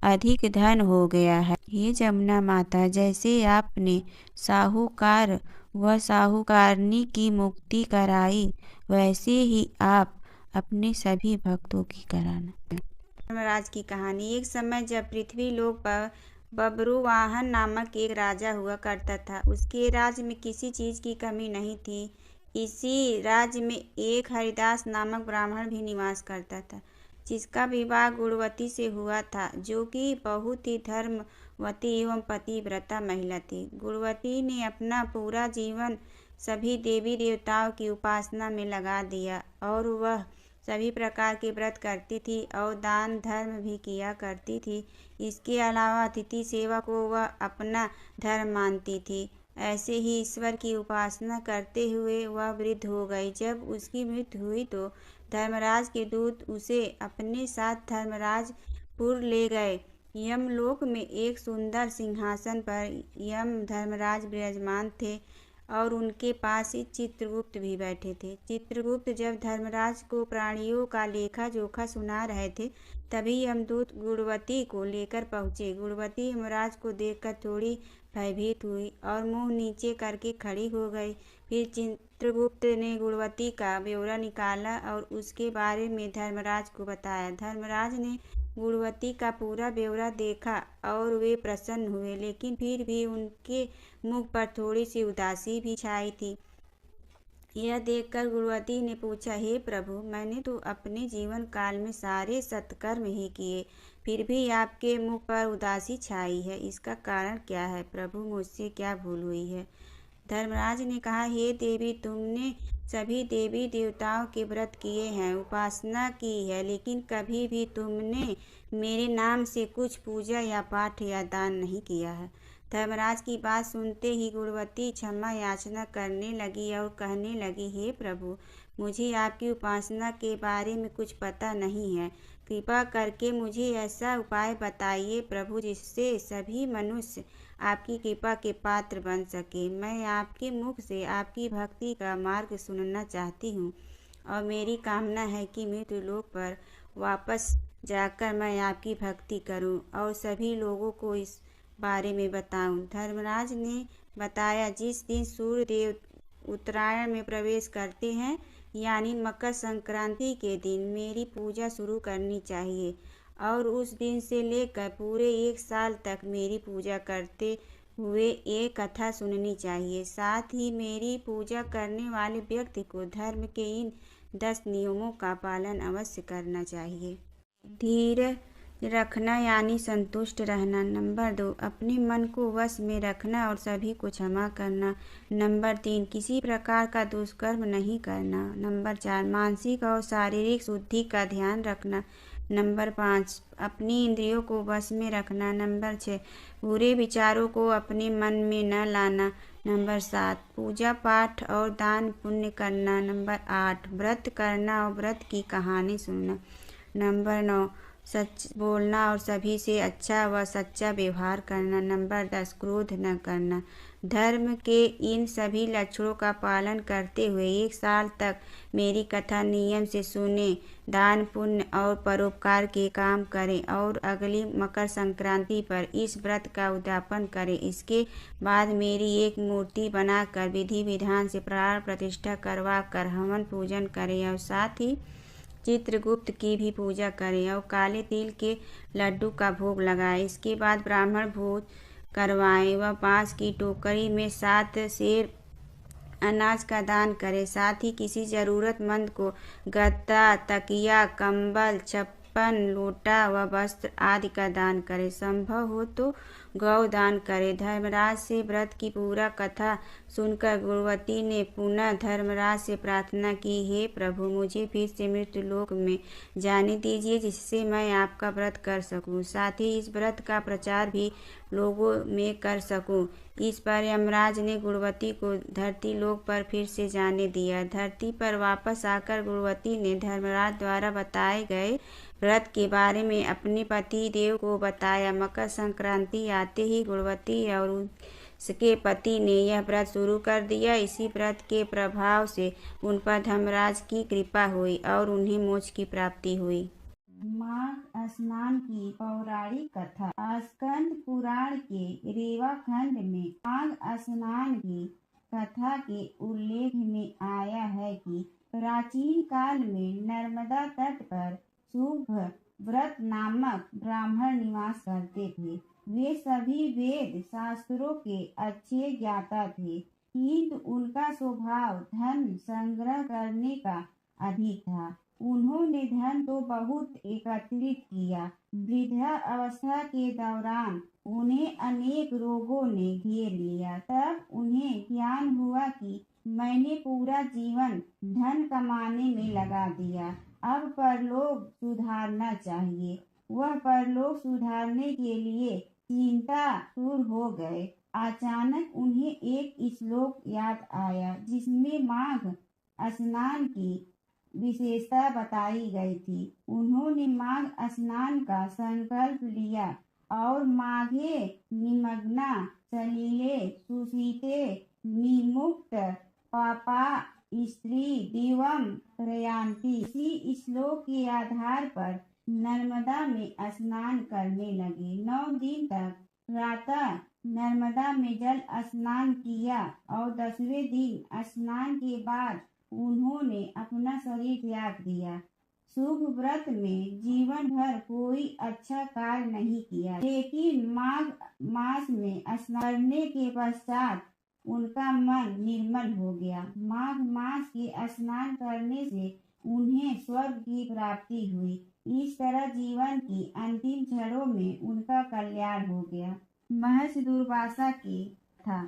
अधिक धन हो गया है। हे जमुना माता, जैसे आपने साहूकार व साहूकारनी की मुक्ति कराई, वैसे ही आप अपने सभी भक्तों की कराना। धर्मराज की कहानी। एक समय जब पृथ्वी लोक पर बब्रुवाहन नामक एक राजा हुआ करता था। उसके राज्य में किसी चीज़ की कमी नहीं थी। इसी राज्य में एक हरिदास नामक ब्राह्मण भी निवास करता था, जिसका विवाह गुणवती से हुआ था, जो कि बहुत ही धर्मवती एवं पतिव्रता महिला थी। गुणवती ने अपना पूरा जीवन सभी देवी देवताओं की उपासना में लगा दिया और वह सभी प्रकार के व्रत करती थी और दान धर्म भी किया करती थी। इसके अलावा अतिथि सेवा को वह अपना धर्म मानती थी। ऐसे ही ईश्वर की उपासना करते हुए वह वृद्ध हो गई। जब उसकी मृत्यु हुई तो धर्मराज के दूत उसे अपने साथ धर्मराजपुर ले गए। यमलोक में एक सुंदर सिंहासन पर यम धर्मराज विराजमान थे और उनके पास ही चित्रगुप्त भी बैठे थे। चित्रगुप्त जब धर्मराज को प्राणियों का लेखा जोखा सुना रहे थे, तभी यमदूत गुणवती को लेकर पहुँचे। गुणवती यमराज को देखकर थोड़ी भयभीत हुई और मुंह नीचे करके खड़ी हो गई। फिर चित्रगुप्त ने गुणवती का ब्यौरा निकाला और उसके बारे में धर्मराज को बताया। धर्मराज ने गुणवती का पूरा ब्यौरा देखा और वे प्रसन्न हुए, लेकिन फिर भी उनके मुख पर थोड़ी सी उदासी भी छाई थी। यह देखकर गुणवती ने पूछा, हे प्रभु, मैंने तो अपने जीवन काल में सारे सत्कर्म ही किए, फिर भी आपके मुख पर उदासी छाई है। इसका कारण क्या है प्रभु? मुझसे क्या भूल हुई है? धर्मराज ने कहा, हे देवी, तुमने सभी देवी देवताओं के व्रत किए हैं, उपासना की है, लेकिन कभी भी तुमने मेरे नाम से कुछ पूजा या पाठ या दान नहीं किया है। धर्मराज की बात सुनते ही गुणवती क्षमा याचना करने लगी और कहने लगी, हे प्रभु, मुझे आपकी उपासना के बारे में कुछ पता नहीं है। कृपा करके मुझे ऐसा उपाय बताइए प्रभु, जिससे सभी मनुष्य आपकी कृपा के पात्र बन सके। मैं आपके मुख से आपकी भक्ति का मार्ग सुनना चाहती हूँ और मेरी कामना है कि मृत्युलोक पर वापस जाकर मैं आपकी भक्ति करूँ और सभी लोगों को इस बारे में बताऊं। धर्मराज ने बताया, जिस दिन सूर्य देव उत्तरायण में प्रवेश करते हैं, यानी मकर संक्रांति के दिन मेरी पूजा शुरू करनी चाहिए और उस दिन से लेकर पूरे 1 साल तक मेरी पूजा करते हुए ये कथा सुननी चाहिए। साथ ही मेरी पूजा करने वाले व्यक्ति को धर्म के इन 10 नियमों का पालन अवश्य करना चाहिए। धीरज रखना यानी संतुष्ट रहना। नंबर 2, अपने मन को वश में रखना और सभी को क्षमा करना। नंबर 3, किसी प्रकार का दुष्कर्म नहीं करना। नंबर 4, मानसिक और शारीरिक शुद्धि का ध्यान रखना। नंबर 5, अपनी इंद्रियों को वश में रखना। नंबर 6, बुरे विचारों को अपने मन में न लाना। नंबर 7, पूजा पाठ और दान पुण्य करना। नंबर 8, व्रत करना और व्रत की कहानी सुनना। नंबर 9, सच बोलना और सभी से अच्छा व सच्चा व्यवहार करना। नंबर 10, क्रोध न करना। धर्म के इन सभी लक्षणों का पालन करते हुए 1 साल तक मेरी कथा नियम से सुने, दान पुण्य और परोपकार के काम करें और अगली मकर संक्रांति पर इस व्रत का उद्यापन करें। इसके बाद मेरी एक मूर्ति बनाकर विधि विधान से प्राण प्रतिष्ठा करवा कर हवन पूजन करें और साथ ही चित्रगुप्त की भी पूजा करें और काले तिल के लड्डू का भोग लगाएं। इसके बाद ब्राह्मण भोज करवाएं व बाँस की टोकरी में 7 सेर अनाज का दान करें। साथ ही किसी ज़रूरतमंद को गद्दा, तकिया, कंबल, छप्पन, लोटा व वस्त्र आदि का दान करें। संभव हो तो गौ दान करें। धर्मराज से व्रत की पूरा कथा सुनकर गुणवती ने पुनः धर्मराज से प्रार्थना की, हे प्रभु, मुझे फिर से मृत्युलोक में जाने दीजिए, जिससे मैं आपका व्रत कर सकूं, साथ ही इस व्रत का प्रचार भी लोगों में कर सकूं। इस पर यमराज ने गुणवती को धरती लोक पर फिर से जाने दिया। धरती पर वापस आकर गुणवती ने धर्मराज द्वारा बताए गए व्रत के बारे में अपने पति देव को बताया। मकर संक्रांति आते ही गुणवती और उसके पति ने यह व्रत शुरू कर दिया। इसी व्रत के प्रभाव से उन पर धर्मराज की कृपा हुई और उन्हें मोक्ष की प्राप्ति हुई। माघ स्नान की पौराणिक कथा। स्कंद पुराण के रेवा खंड में माघ स्नान की कथा के उल्लेख में आया है कि प्राचीन काल में नर्मदा तट पर शुभ व्रत नामक ब्राह्मण निवास करते थे। वे सभी वेद शास्त्रों के अच्छे ज्ञाता थे, किंतु उनका स्वभाव धन संग्रह करने का अधिक था। उन्होंने धन तो बहुत एकत्रित किया। वृद्धा अवस्था के दौरान उन्हें अनेक रोगों ने घेर लिया। तब उन्हें ज्ञान हुआ कि मैंने पूरा जीवन धन कमाने में लगा दिया, अब परलोक सुधारना चाहिए। वह परलोक सुधारने के लिए चिंता दूर हो गए। अचानक उन्हें एक श्लोक याद आया, जिसमें माघ स्नान की विशेषता बताई गई थी। उन्होंने माघ स्नान का संकल्प लिया और माघे निमग्ना सलिले सुशीते विमुक्त पापा स्त्री दिवम प्रयान्ति। इसी श्लोक के आधार पर नर्मदा में स्नान करने लगे। 9 दिन तक प्रातः नर्मदा में जल स्नान किया और 10वें दिन स्नान के बाद उन्होंने अपना शरीर त्याग दिया। शुभ व्रत में जीवन भर कोई अच्छा कार्य नहीं किया, लेकिन माघ मास में स्नान करने के पश्चात उनका मन निर्मल हो गया। माघ मास के स्नान करने से उन्हें स्वर्ग की प्राप्ति हुई। इस तरह जीवन की अंतिम क्षणों में उनका कल्याण हो गया। महर्षि दुर्वासा की था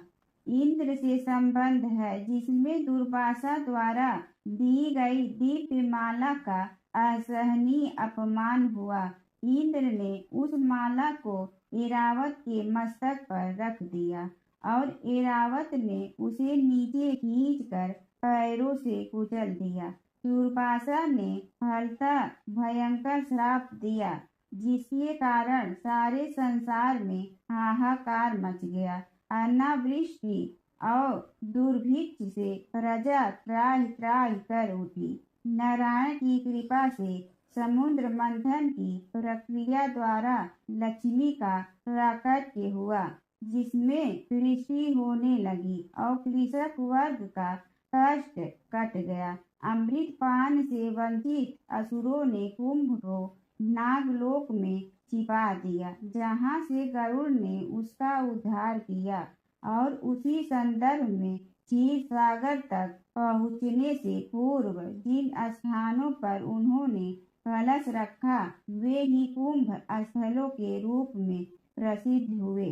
इंद्र से संबंध है, जिसमें दुर्वासा द्वारा दी गई दिव्य माला का असहनीय अपमान हुआ। इंद्र ने उस माला को ऐरावत के मस्तक पर रख दिया और ऐरावत ने उसे नीचे खींचकर पैरों से कुचल दिया। दुर्वासा ने फलतः भयंकर श्राप दिया, जिसके कारण सारे संसार में हाहाकार मच गया। अनावृष्टि और दुर्भिक्ष से प्रजा त्राहि त्राहि कर उठी। नारायण की कृपा से समुद्र मंथन की प्रक्रिया द्वारा लक्ष्मी का प्राकट्य हुआ, जिसमें कृषि होने लगी और कृषक वर्ग का कष्ट कट गया। अमृत पान से वंचित असुरों ने कुंभ को नागलोक में छिपा दिया, जहाँ से गरुड़ ने उसका उद्धार किया। और उसी संदर्भ में क्षीर सागर तक पहुँचने से पूर्व जिन स्थानों पर उन्होंने कलश रखा, वे ही कुंभ स्थलों के रूप में प्रसिद्ध हुए।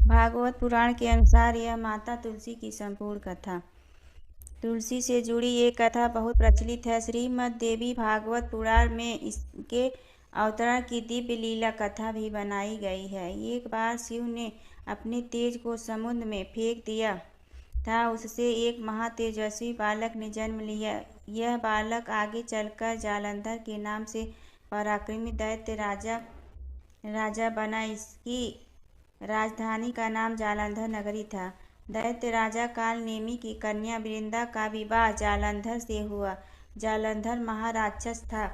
भागवत पुराण के अनुसार यह माता तुलसी की संपूर्ण कथा। तुलसी से जुड़ी एक कथा बहुत प्रचलित है। श्रीमद् देवी भागवत पुराण में इसके अवतरण की दिव्य लीला कथा भी बनाई गई है। एक बार शिव ने अपने तेज को समुद्र में फेंक दिया था। उससे एक महातेजस्वी बालक ने जन्म लिया। यह बालक आगे चलकर जालंधर के नाम से पराक्रमी दैत्य राजा बना। इसकी राजधानी का नाम जालंधर नगरी था। दैत्य राजा कालनेमी की कन्या वृंदा का विवाह जालंधर से हुआ। जालंधर महाराक्षस था।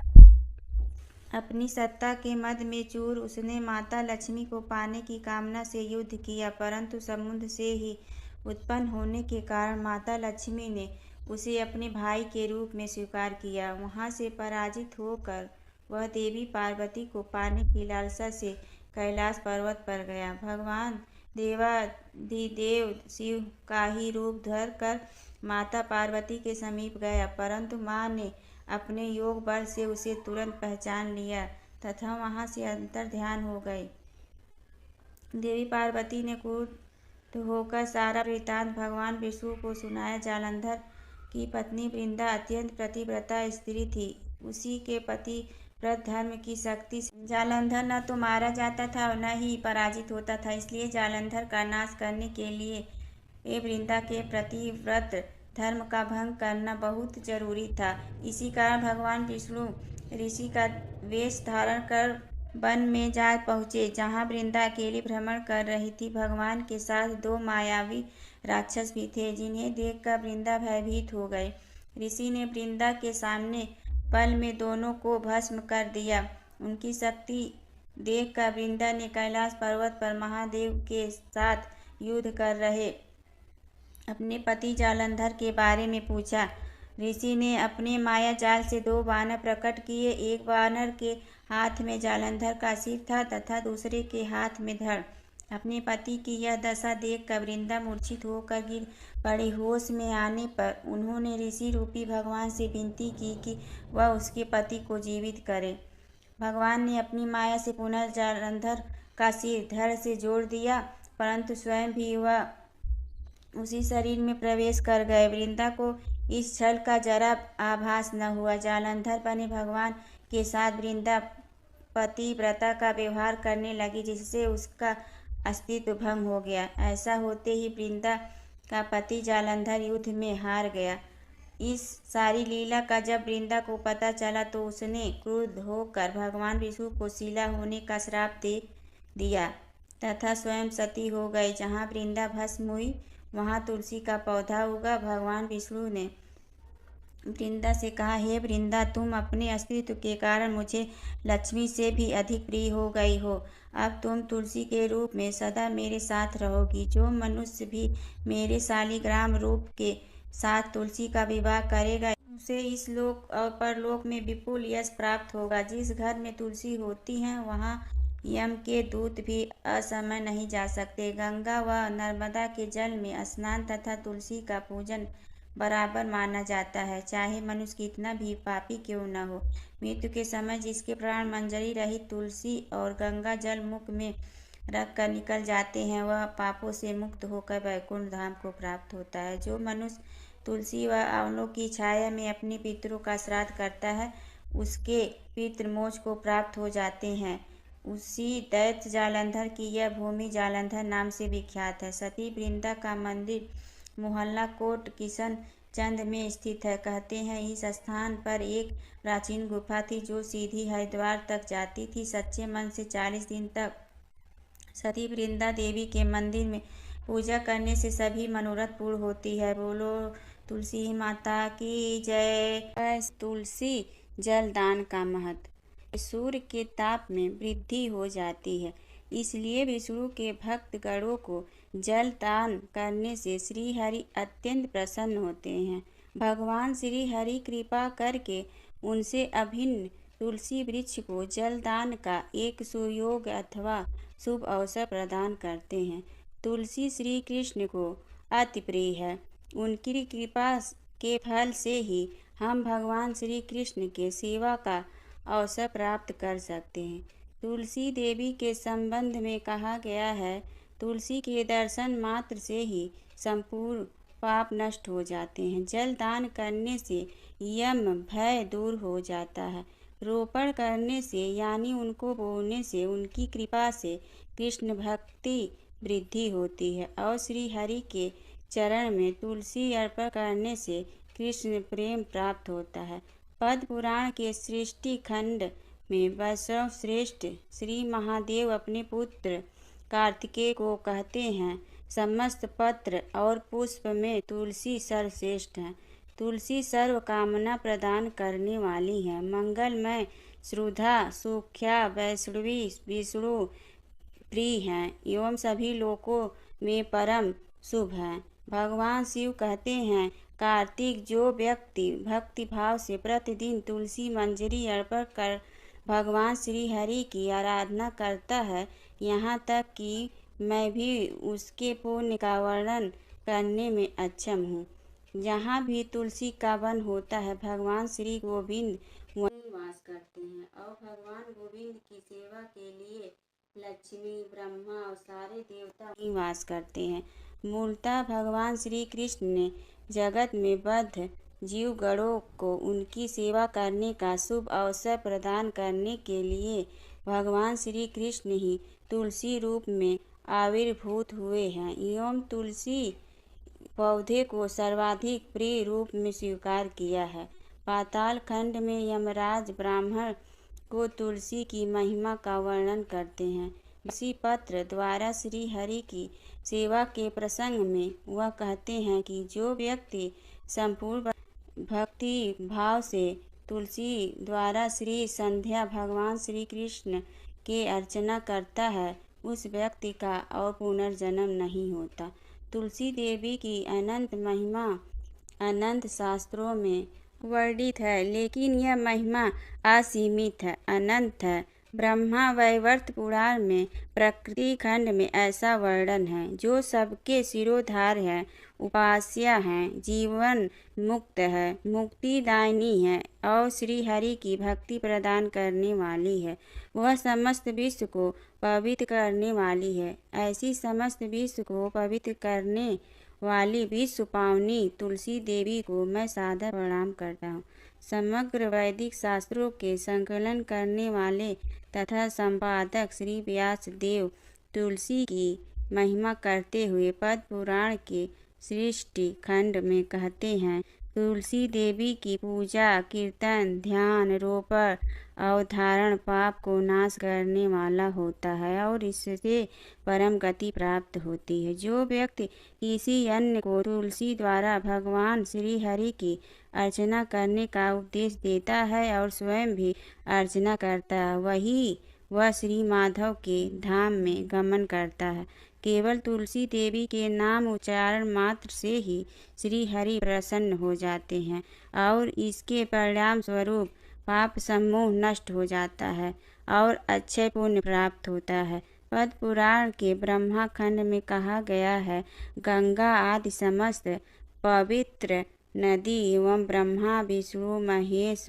अपनी सत्ता के मद में चूर उसने माता लक्ष्मी को पाने की कामना से युद्ध किया, परंतु समुद्र से ही उत्पन्न होने के कारण माता लक्ष्मी ने उसे अपने भाई के रूप में स्वीकार किया। वहां से पराजित होकर वह देवी पार्वती को पाने की लालसा से कैलाश पर्वत पर गया। भगवान देवाधिदेव शिव का ही रूप धर कर माता पार्वती के समीप गया, परंतु मां ने अपने योग बल से उसे तुरंत पहचान लिया तथा वहां से अंतर ध्यान हो गई। देवी पार्वती ने क्रुद्ध होकर सारा वृत्तांत भगवान विष्णु को सुनाया। जालंधर की पत्नी वृंदा अत्यंत पतिव्रता स्त्री थी। उसी के पतिव्रत धर्म की शक्ति से जालंधर न तो मारा जाता था और न ही पराजित होता था। इसलिए जालंधर का नाश करने के लिए वृंदा के पतिव्रत धर्म का भंग करना बहुत जरूरी था। इसी कारण भगवान विष्णु ऋषि का वेश धारण कर वन में जा पहुँचे, जहाँ वृंदा अकेली भ्रमण कर रही थी। भगवान के साथ 2 मायावी राक्षस भी थे, जिन्हें देखकर वृंदा भयभीत हो गई। ऋषि ने वृंदा के सामने पल में दोनों को भस्म कर दिया। उनकी शक्ति देखकर वृंदा ने कैलाश पर्वत पर महादेव के साथ युद्ध कर रहे अपने पति जालंधर के बारे में पूछा। ऋषि ने अपने माया जाल से 2 बानर प्रकट किए। एक बानर के हाथ में जालंधर का सिर था तथा दूसरे के हाथ में धड़। अपने पति की यह दशा देखकर वृंदा मूर्छित होकर गिर पड़ी। होश में आने पर उन्होंने ऋषि रूपी भगवान से विनती की कि वह उसके पति को जीवित करे। भगवान ने अपनी माया से पुनः जालंधर का सिर धड़ से जोड़ दिया, परंतु स्वयं भी वह उसी शरीर में प्रवेश कर गए। वृंदा को इस छल का जरा आभास न हुआ। जालंधर बने भगवान के साथ वृंदा पतिव्रता का व्यवहार करने लगी, जिससे उसका अस्तित्व भंग हो गया। ऐसा होते ही वृंदा का पति जालंधर युद्ध में हार गया। इस सारी लीला का जब वृंदा को पता चला तो उसने क्रुद्ध होकर भगवान विष्णु को शिला होने का श्राप दे दिया तथा स्वयं सती हो गई। जहाँ वृंदा भस्म हुई वहाँ तुलसी का पौधा उगा। भगवान विष्णु ने वृंदा से कहा, हे वृंदा, तुम अपने अस्तित्व के कारण मुझे लक्ष्मी से भी अधिक प्रिय हो गई हो। अब तुम तुलसी के रूप में सदा मेरे साथ रहोगी। जो मनुष्य भी मेरे शालिग्राम रूप के साथ तुलसी का विवाह करेगा, उसे इस लोक और परलोक में विपुल यश प्राप्त होगा। जिस घर में तुलसी होती है, वहाँ यम के दूत भी असमय नहीं जा सकते। गंगा व नर्मदा के जल में स्नान तथा तुलसी का पूजन बराबर माना जाता है, चाहे मनुष्य कितना भी पापी क्यों न हो। मृत्यु के समय जिसके प्राण मंजरी रहित तुलसी और गंगा जल मुख में रख कर निकल जाते हैं, वह पापों से मुक्त होकर वैकुंठ धाम को प्राप्त होता है। जो मनुष्य तुलसी व आंवलों की छाया में अपने पितरों का श्राद्ध करता है, उसके पितृ मोक्ष को प्राप्त हो जाते हैं। उसी दैत्य जालंधर की यह भूमि जालंधर नाम से विख्यात है। सती वृंदा का मंदिर मोहल्ला कोट किशन चंद में स्थित है। कहते हैं इस स्थान पर एक प्राचीन गुफा थी जो सीधी हरिद्वार तक जाती थी। सच्चे मन से 40 दिन तक सती वृंदा देवी के मंदिर में पूजा करने से सभी मनोरथ पूर्ण होती है। बोलो तुलसी माता की जय। तुलसी जल दान का महत्व। सूर्य के ताप में वृद्धि हो जाती है, इसलिए विष्णु के भक्त गणों को जल दान करने से श्री हरि अत्यंत प्रसन्न होते हैं। भगवान श्री हरि कृपा करके उनसे अभिन्न तुलसी वृक्ष को जल दान का एक सुयोग अथवा शुभ अवसर प्रदान करते हैं। तुलसी श्री कृष्ण को अति प्रिय है। उनकी कृपा के फल से ही हम भगवान श्री कृष्ण के सेवा का अवसर प्राप्त कर सकते हैं। तुलसी देवी के संबंध में कहा गया है, तुलसी के दर्शन मात्र से ही संपूर्ण पाप नष्ट हो जाते हैं। जल दान करने से यम भय दूर हो जाता है। रोपण करने से यानी उनको बोने से उनकी कृपा से कृष्ण भक्ति वृद्धि होती है और श्री हरि के चरण में तुलसी अर्पण करने से कृष्ण प्रेम प्राप्त होता है। पद्म पुराण के सृष्टि खंड में वैष्णव श्रेष्ठ श्री महादेव अपने पुत्र कार्तिकेय को कहते हैं, समस्त पत्र और पुष्प में तुलसी सर्वश्रेष्ठ है। तुलसी सर्व कामना प्रदान करने वाली है। मंगलमय, श्रुधा, सुख्या, वैष्णवी, विष्णु प्रिय हैं एवं सभी लोकों में परम शुभ है। भगवान शिव कहते हैं, कार्तिक जो व्यक्ति भक्ति भाव से प्रतिदिन तुलसी मंजरी अर्पण कर भगवान श्री हरि की आराधना करता है, यहाँ तक कि मैं भी उसके पुण्य का वर्णन करने में अक्षम हूँ। जहाँ भी तुलसी का वन होता है, भगवान श्री गोविंद वहीं वास करते हैं और भगवान गोविंद की सेवा के लिए लक्ष्मी, ब्रह्मा और सारे देवता वहीं वास करते हैं। मूलतः भगवान श्री कृष्ण ने जगत में बद्ध जीव गणों को उनकी सेवा करने का शुभ अवसर प्रदान करने के लिए भगवान श्री कृष्ण ही तुलसी रूप में आविर्भूत हुए हैं एवं तुलसी पौधे को सर्वाधिक प्रिय रूप में स्वीकार किया है। पाताल खंड में यमराज ब्राह्मण को तुलसी की महिमा का वर्णन करते हैं। तुलसी पत्र द्वारा श्री हरि की सेवा के प्रसंग में वह कहते हैं कि जो व्यक्ति संपूर्ण भक्ति भाव से तुलसी द्वारा श्री संध्या भगवान श्री कृष्ण के अर्चना करता है, उस व्यक्ति का और पुनर्जन्म नहीं होता। तुलसी देवी की अनंत महिमा अनंत शास्त्रों में वर्णित है, लेकिन यह महिमा असीमित है, अनंत है। ब्रह्मा वैवर्त पुराण में प्रकृति खंड में ऐसा वर्णन है, जो सबके सिरोधार है, उपास्या है, जीवन मुक्त है, मुक्तिदायिनी है और श्री हरि की भक्ति प्रदान करने वाली है। वह समस्त विश्व को पवित्र करने वाली है। ऐसी समस्त विश्व को पवित्र करने वाली विश्व पावनी तुलसी देवी को मैं सादर प्रणाम करता हूँ। समग्र वैदिक शास्त्रों के संकलन करने वाले तथा संपादक श्री व्यास देव तुलसी की महिमा करते हुए पद्म पुराण के सृष्टि खंड में कहते हैं, तुलसी देवी की पूजा, कीर्तन, ध्यान, रोपण और धारण पाप को नाश करने वाला होता है और इससे परम गति प्राप्त होती है। जो व्यक्ति किसी अन्य को तुलसी द्वारा भगवान श्री हरि की अर्चना करने का उपदेश देता है और स्वयं भी अर्चना करता है, वह श्री माधव के धाम में गमन करता है। केवल तुलसी देवी के नाम उच्चारण मात्र से ही श्री हरि प्रसन्न हो जाते हैं और इसके परिणाम स्वरूप पाप समूह नष्ट हो जाता है और अक्षय पुण्य प्राप्त होता है। पद्म पुराण के ब्रह्मा खंड में कहा गया है, गंगा आदि समस्त पवित्र नदी एवं ब्रह्मा विष्णु महेश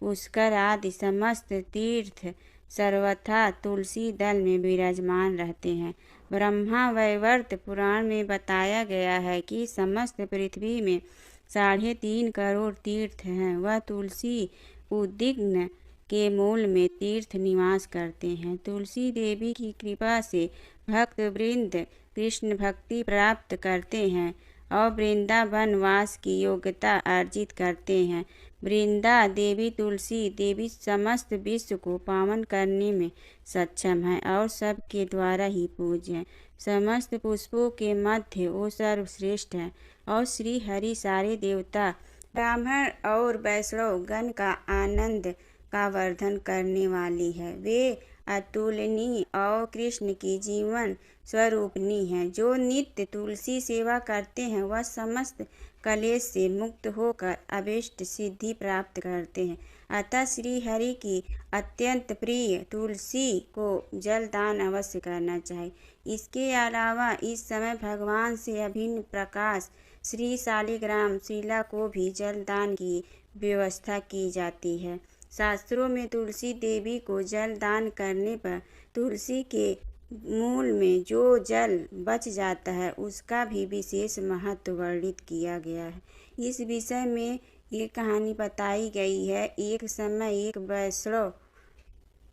पुष्कर आदि समस्त तीर्थ सर्वथा तुलसी दल में विराजमान रहते हैं। ब्रह्मा वैवर्त पुराण में बताया गया है कि समस्त पृथ्वी में 3.5 करोड़ तीर्थ हैं। वह तुलसी उद्विग्न के मूल में तीर्थ निवास करते हैं। तुलसी देवी की कृपा से भक्त वृंद कृष्ण भक्ति प्राप्त करते हैं और वृंदावन वास की योग्यता अर्जित करते हैं। वृंदा देवी तुलसी देवी समस्त विश्व को पावन करने में सक्षम है और सबके द्वारा ही पूज्य है। समस्त पुष्पों के मध्य वो सर्वश्रेष्ठ है और श्री हरि सारे देवता ब्राह्मण और वैष्णव गण का आनंद का वर्धन करने वाली है। वे अतुलनीय और कृष्ण की जीवन स्वरूपनी है। जो नित्य तुलसी सेवा करते हैं वह समस्त कलेश से मुक्त होकर अभीष्ट सिद्धि प्राप्त करते हैं। अतः श्री हरि की अत्यंत प्रिय तुलसी को जल दान अवश्य करना चाहिए। इसके अलावा इस समय भगवान से अभिन्न प्रकाश श्री शालिग्राम शिला को भी जल दान की व्यवस्था की जाती है। शास्त्रों में तुलसी देवी को जल दान करने पर तुलसी के मूल में जो जल बच जाता है उसका भी विशेष महत्व वर्णित किया गया है। इस विषय में ये कहानी बताई गई है। एक समय एक वैष्णव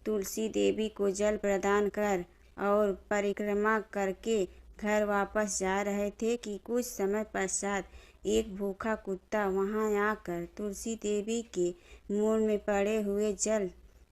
तुलसी देवी को जल प्रदान कर और परिक्रमा करके घर वापस जा रहे थे कि कुछ समय पश्चात एक भूखा कुत्ता वहां आकर तुलसी देवी के मूल में पड़े हुए जल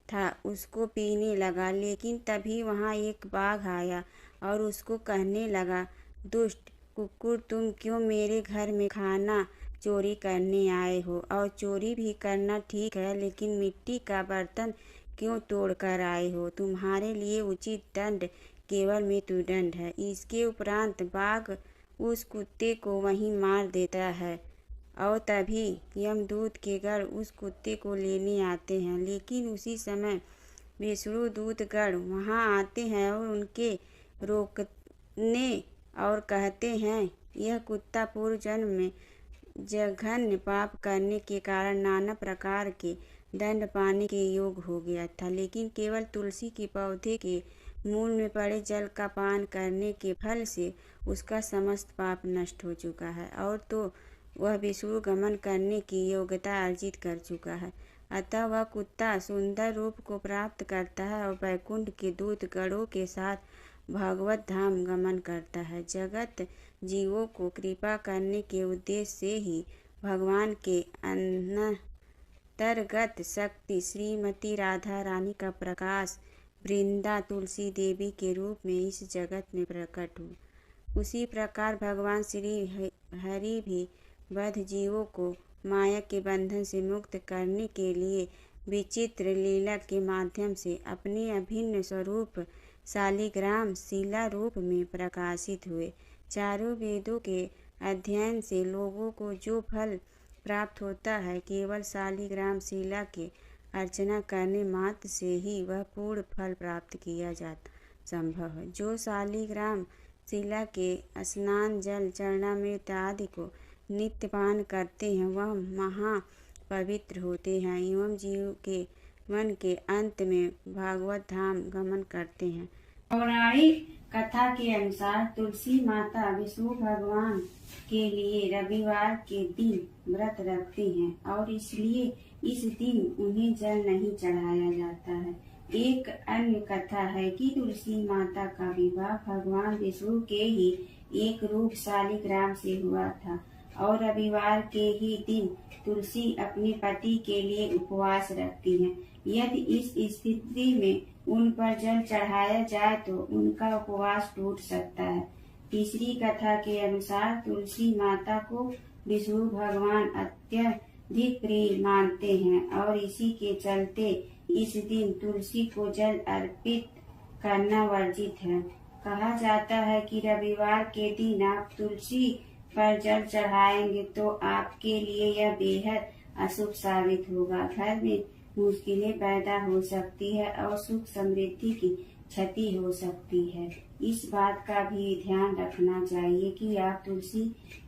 था उसको पीने लगा। लेकिन तभी वहां एक बाघ आया और उसको कहने लगा, दुष्ट कुकुर, तुम क्यों मेरे घर में खाना चोरी करने आए हो? और चोरी भी करना ठीक है, लेकिन मिट्टी का बर्तन क्यों तोड़ कर आए हो? तुम्हारे लिए उचित दंड केवल मृत्युदंड है। इसके उपरांत बाघ उस कुत्ते को वहीं मार देता है और तभी यमदूत के गण उस कुत्ते को लेने आते हैं। लेकिन उसी समय विष्णु दूत गण वहां आते हैं और उनके रोकने और कहते हैं, यह कुत्ता पूर्व जन्म में जघन्य पाप करने के कारण नाना प्रकार के दंड पाने के योग हो गया था, लेकिन केवल तुलसी के पौधे के मूल में पड़े जल का पान करने के फल से उसका समस्त पाप नष्ट हो चुका है और तो वह विष्णु गमन करने की योग्यता अर्जित कर चुका है। अतः वह कुत्ता सुंदर रूप को प्राप्त करता है और वैकुंठ के दूत गणों के साथ भगवत धाम गमन करता है। जगत जीवों को कृपा करने के उद्देश्य से ही भगवान के अंतर्गत शक्ति श्रीमती राधा रानी का प्रकाश वृंदा तुलसी देवी के रूप में इस जगत में प्रकट हुआ। उसी प्रकार भगवान श्री हरि भी बद्ध जीवों को माया के बंधन से मुक्त करने के लिए विचित्र लीला के माध्यम से अपने अभिन्न स्वरूप शालिग्राम शिला रूप में प्रकाशित हुए। चारों वेदों के अध्ययन से लोगों को जो फल प्राप्त होता है, केवल शालिग्राम शिला के अर्चना करने मात्र से ही वह पूर्ण फल प्राप्त किया जाता संभव है। जो शालिग्राम शिला के स्नान जल चरणामृत आदि को नित्य पान करते हैं वह महा पवित्र होते हैं एवं जीव के मन के अंत में भागवत धाम गमन करते हैं। पौराणिक कथा के अनुसार तुलसी माता विष्णु भगवान के लिए रविवार के दिन व्रत रखते हैं और इसलिए इस दिन उन्हें जल नहीं चढ़ाया जाता है। एक अन्य कथा है कि तुलसी माता का विवाह भगवान विष्णु के ही एक रूप शालिग्राम से हुआ था और रविवार के ही दिन तुलसी अपने पति के लिए उपवास रखती हैं। यदि इस स्थिति में उन पर जल चढ़ाया जाए तो उनका उपवास टूट सकता है। तीसरी कथा के अनुसार तुलसी माता को विष्णु भगवान अत्यधिक प्रिय मानते हैं और इसी के चलते इस दिन तुलसी को जल अर्पित करना वर्जित है। कहा जाता है कि रविवार के दिन आप तुलसी पर जल चढ़ाएंगे तो आपके लिए यह बेहद अशुभ साबित होगा। घर में मुश्किलें पैदा हो सकती है और सुख समृद्धि की क्षति हो सकती है। इस बात का भी ध्यान रखना चाहिए कि आप तुलसी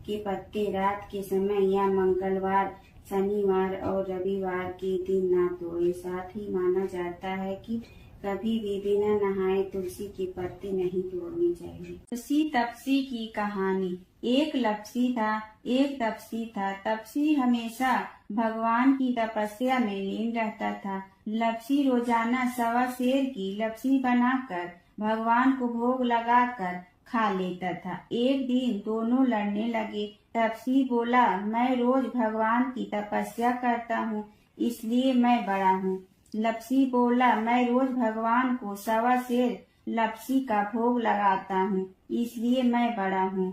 के पत्ते रात के समय या मंगलवार, शनिवार और रविवार के दिन ना तोड़ें। साथ ही माना जाता है कि कभी भी बिना नहाए तुलसी के पत्ते नहीं तोड़ने चाहिए। तुलसी तपसी की कहानी। एक लपसी था, एक तपसी था। तपसी हमेशा भगवान की तपस्या में लीन रहता था। लपसी रोजाना 1.25 सेर की लपसी बनाकर भगवान को भोग लगाकर खा लेता था। एक दिन दोनों लड़ने लगे। तपसी बोला, मैं रोज भगवान की तपस्या करता हूँ, इसलिए मैं बड़ा हूँ। लपसी बोला, मैं रोज भगवान को 1.25 सेर लपसी का भोग लगाता हूँ, इसलिए मैं बड़ा हूँ।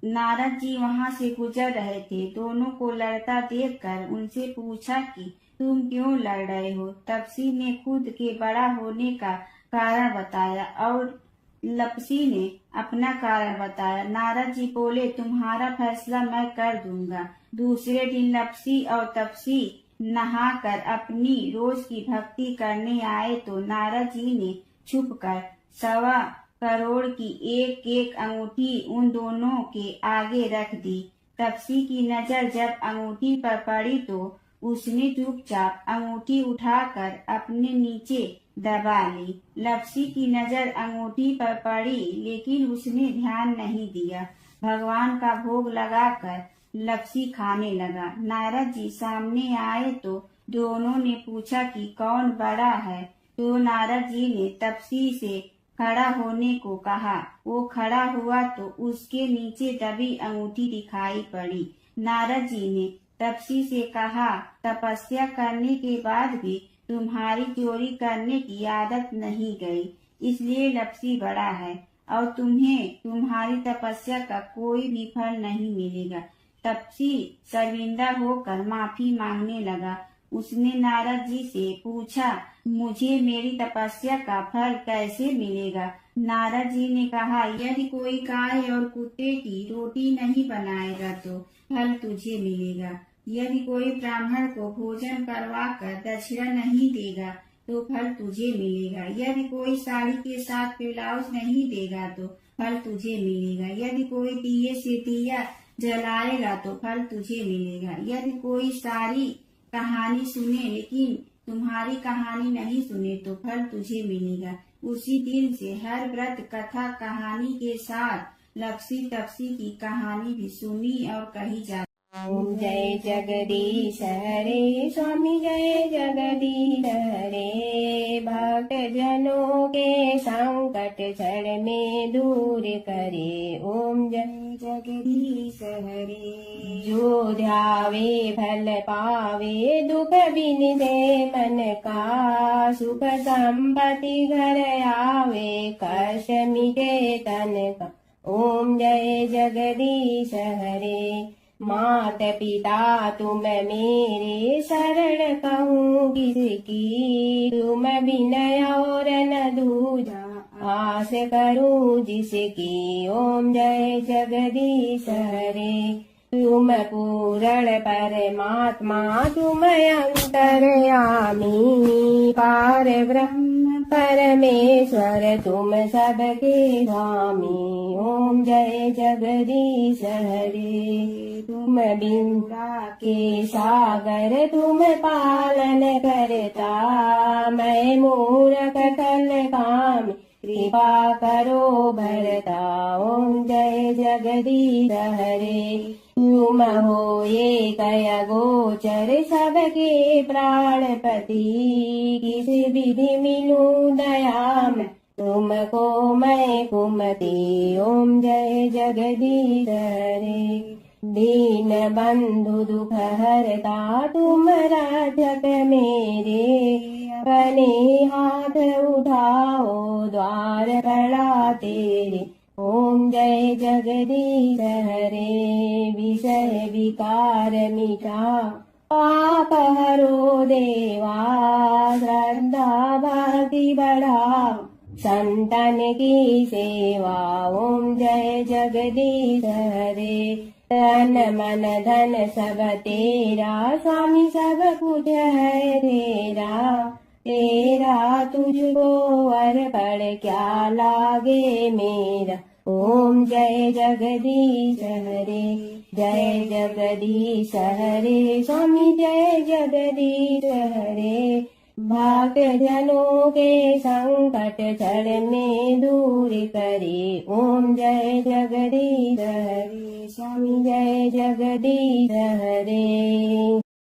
नारद जी वहाँ से गुजर रहे थे। दोनों को लड़ता देखकर उनसे पूछा कि तुम क्यों लड़ रहे हो। तपसी ने खुद के बड़ा होने का कारण बताया और लपसी ने अपना कारण बताया। नारद जी बोले, तुम्हारा फैसला मैं कर दूंगा। दूसरे दिन लपसी और तपसी नहाकर अपनी रोज की भक्ति करने आए तो नारद जी ने छुपकर 1.25 करोड़ की एक एक अंगूठी उन दोनों के आगे रख दी। तपसी की नजर जब अंगूठी पर पड़ी तो उसने चुपचाप अंगूठी उठाकर अपने नीचे दबा ली। लपसी की नजर अंगूठी पर पड़ी लेकिन उसने ध्यान नहीं दिया। भगवान का भोग लगाकर लपसी खाने लगा। नारद जी सामने आए तो दोनों ने पूछा कि कौन बड़ा है, तो नारद जी ने तपसी से खड़ा होने को कहा। वो खड़ा हुआ तो उसके नीचे दबी अंगूठी दिखाई पड़ी। नारद जी ने तपसी से कहा, तपस्या करने के बाद भी तुम्हारी चोरी करने की आदत नहीं गई, इसलिए लपसी बड़ा है और तुम्हें तुम्हारी तपस्या का कोई भी फल नहीं मिलेगा। तपसी शर्मिंदा होकर माफी मांगने लगा। उसने नारद जी से पूछा, मुझे मेरी तपस्या का फल कैसे मिलेगा। नारद जी ने कहा, यदि कोई गाय और कुत्ते की रोटी नहीं बनाएगा तो फल तुझे मिलेगा। यदि कोई ब्राह्मण को भोजन करवाकर दक्षिणा नहीं देगा तो फल तुझे मिलेगा। यदि कोई साड़ी के साथ ब्लाउज नहीं देगा तो फल तुझे मिलेगा। यदि कोई दिए से दिया जलाएगा तो फल तुझे मिलेगा। यदि कोई सारी कहानी सुने लेकिन तुम्हारी कहानी नहीं सुने तो फल तुझे मिलेगा। उसी दिन से हर व्रत कथा कहानी के साथ लपसी तपसी की कहानी भी सुनी और कही जाती। ओम जय जगदीश हरे स्वामी जय जगदीश हरे। भक्त जनों के संकट क्षण में दूर करे। ओम जय जगदीश हरे। जो ध्यावे फल पावे दुख बिन दे मन का। सुख संपत्ति घर आवे कष्ट मिटे तन का। ओम जय जगदीश हरे। मात पिता तुम मेरे शरण कहूँ किसकी। तुम विनय और न दूजा आस करूँ जिसकी। ओम जय जगदीश हरे। तुम पूर्ण परमात्मा तुम अंतर्यामी। पार ब्रह्म परमेश्वर तुम सबके स्वामी। ओम जय जगदीश हरे। तुम बिंदा के सागर तुम पालन करता। मैं मूर्ख कल काम कृपा करो भरता। ओम जय जगदीश हरे। तुम हो ये कय गोचर सबके प्राणपति। किस विधि मिलूं दया में तुमको मैं कुमति। ओम जय जगदीश हरे। दीन बंधु दुख हरता तुम रक्षक मेरे, अपने हाथ उठाओ द्वार बड़ा तेरे। ओम जय जगदीश हरे, विषय विकार मिटा पाप हरो देवा, श्रद्धा भक्ति बढ़ा संतन की सेवा। ओम जय जगदीश हरे, तन मन धन सब तेरा, स्वामी सब कुछ है तेरा। तेरा तुझको अर्पण क्या लागे मेरा। ओम जय जगदीश हरे, जय जगदीश हरे, स्वामी जय जगदीश हरे। भक्त जनों के संकट छड़ने दूर करे। ओम जय जगदीश हरे, स्वामी जय जगदीश हरे।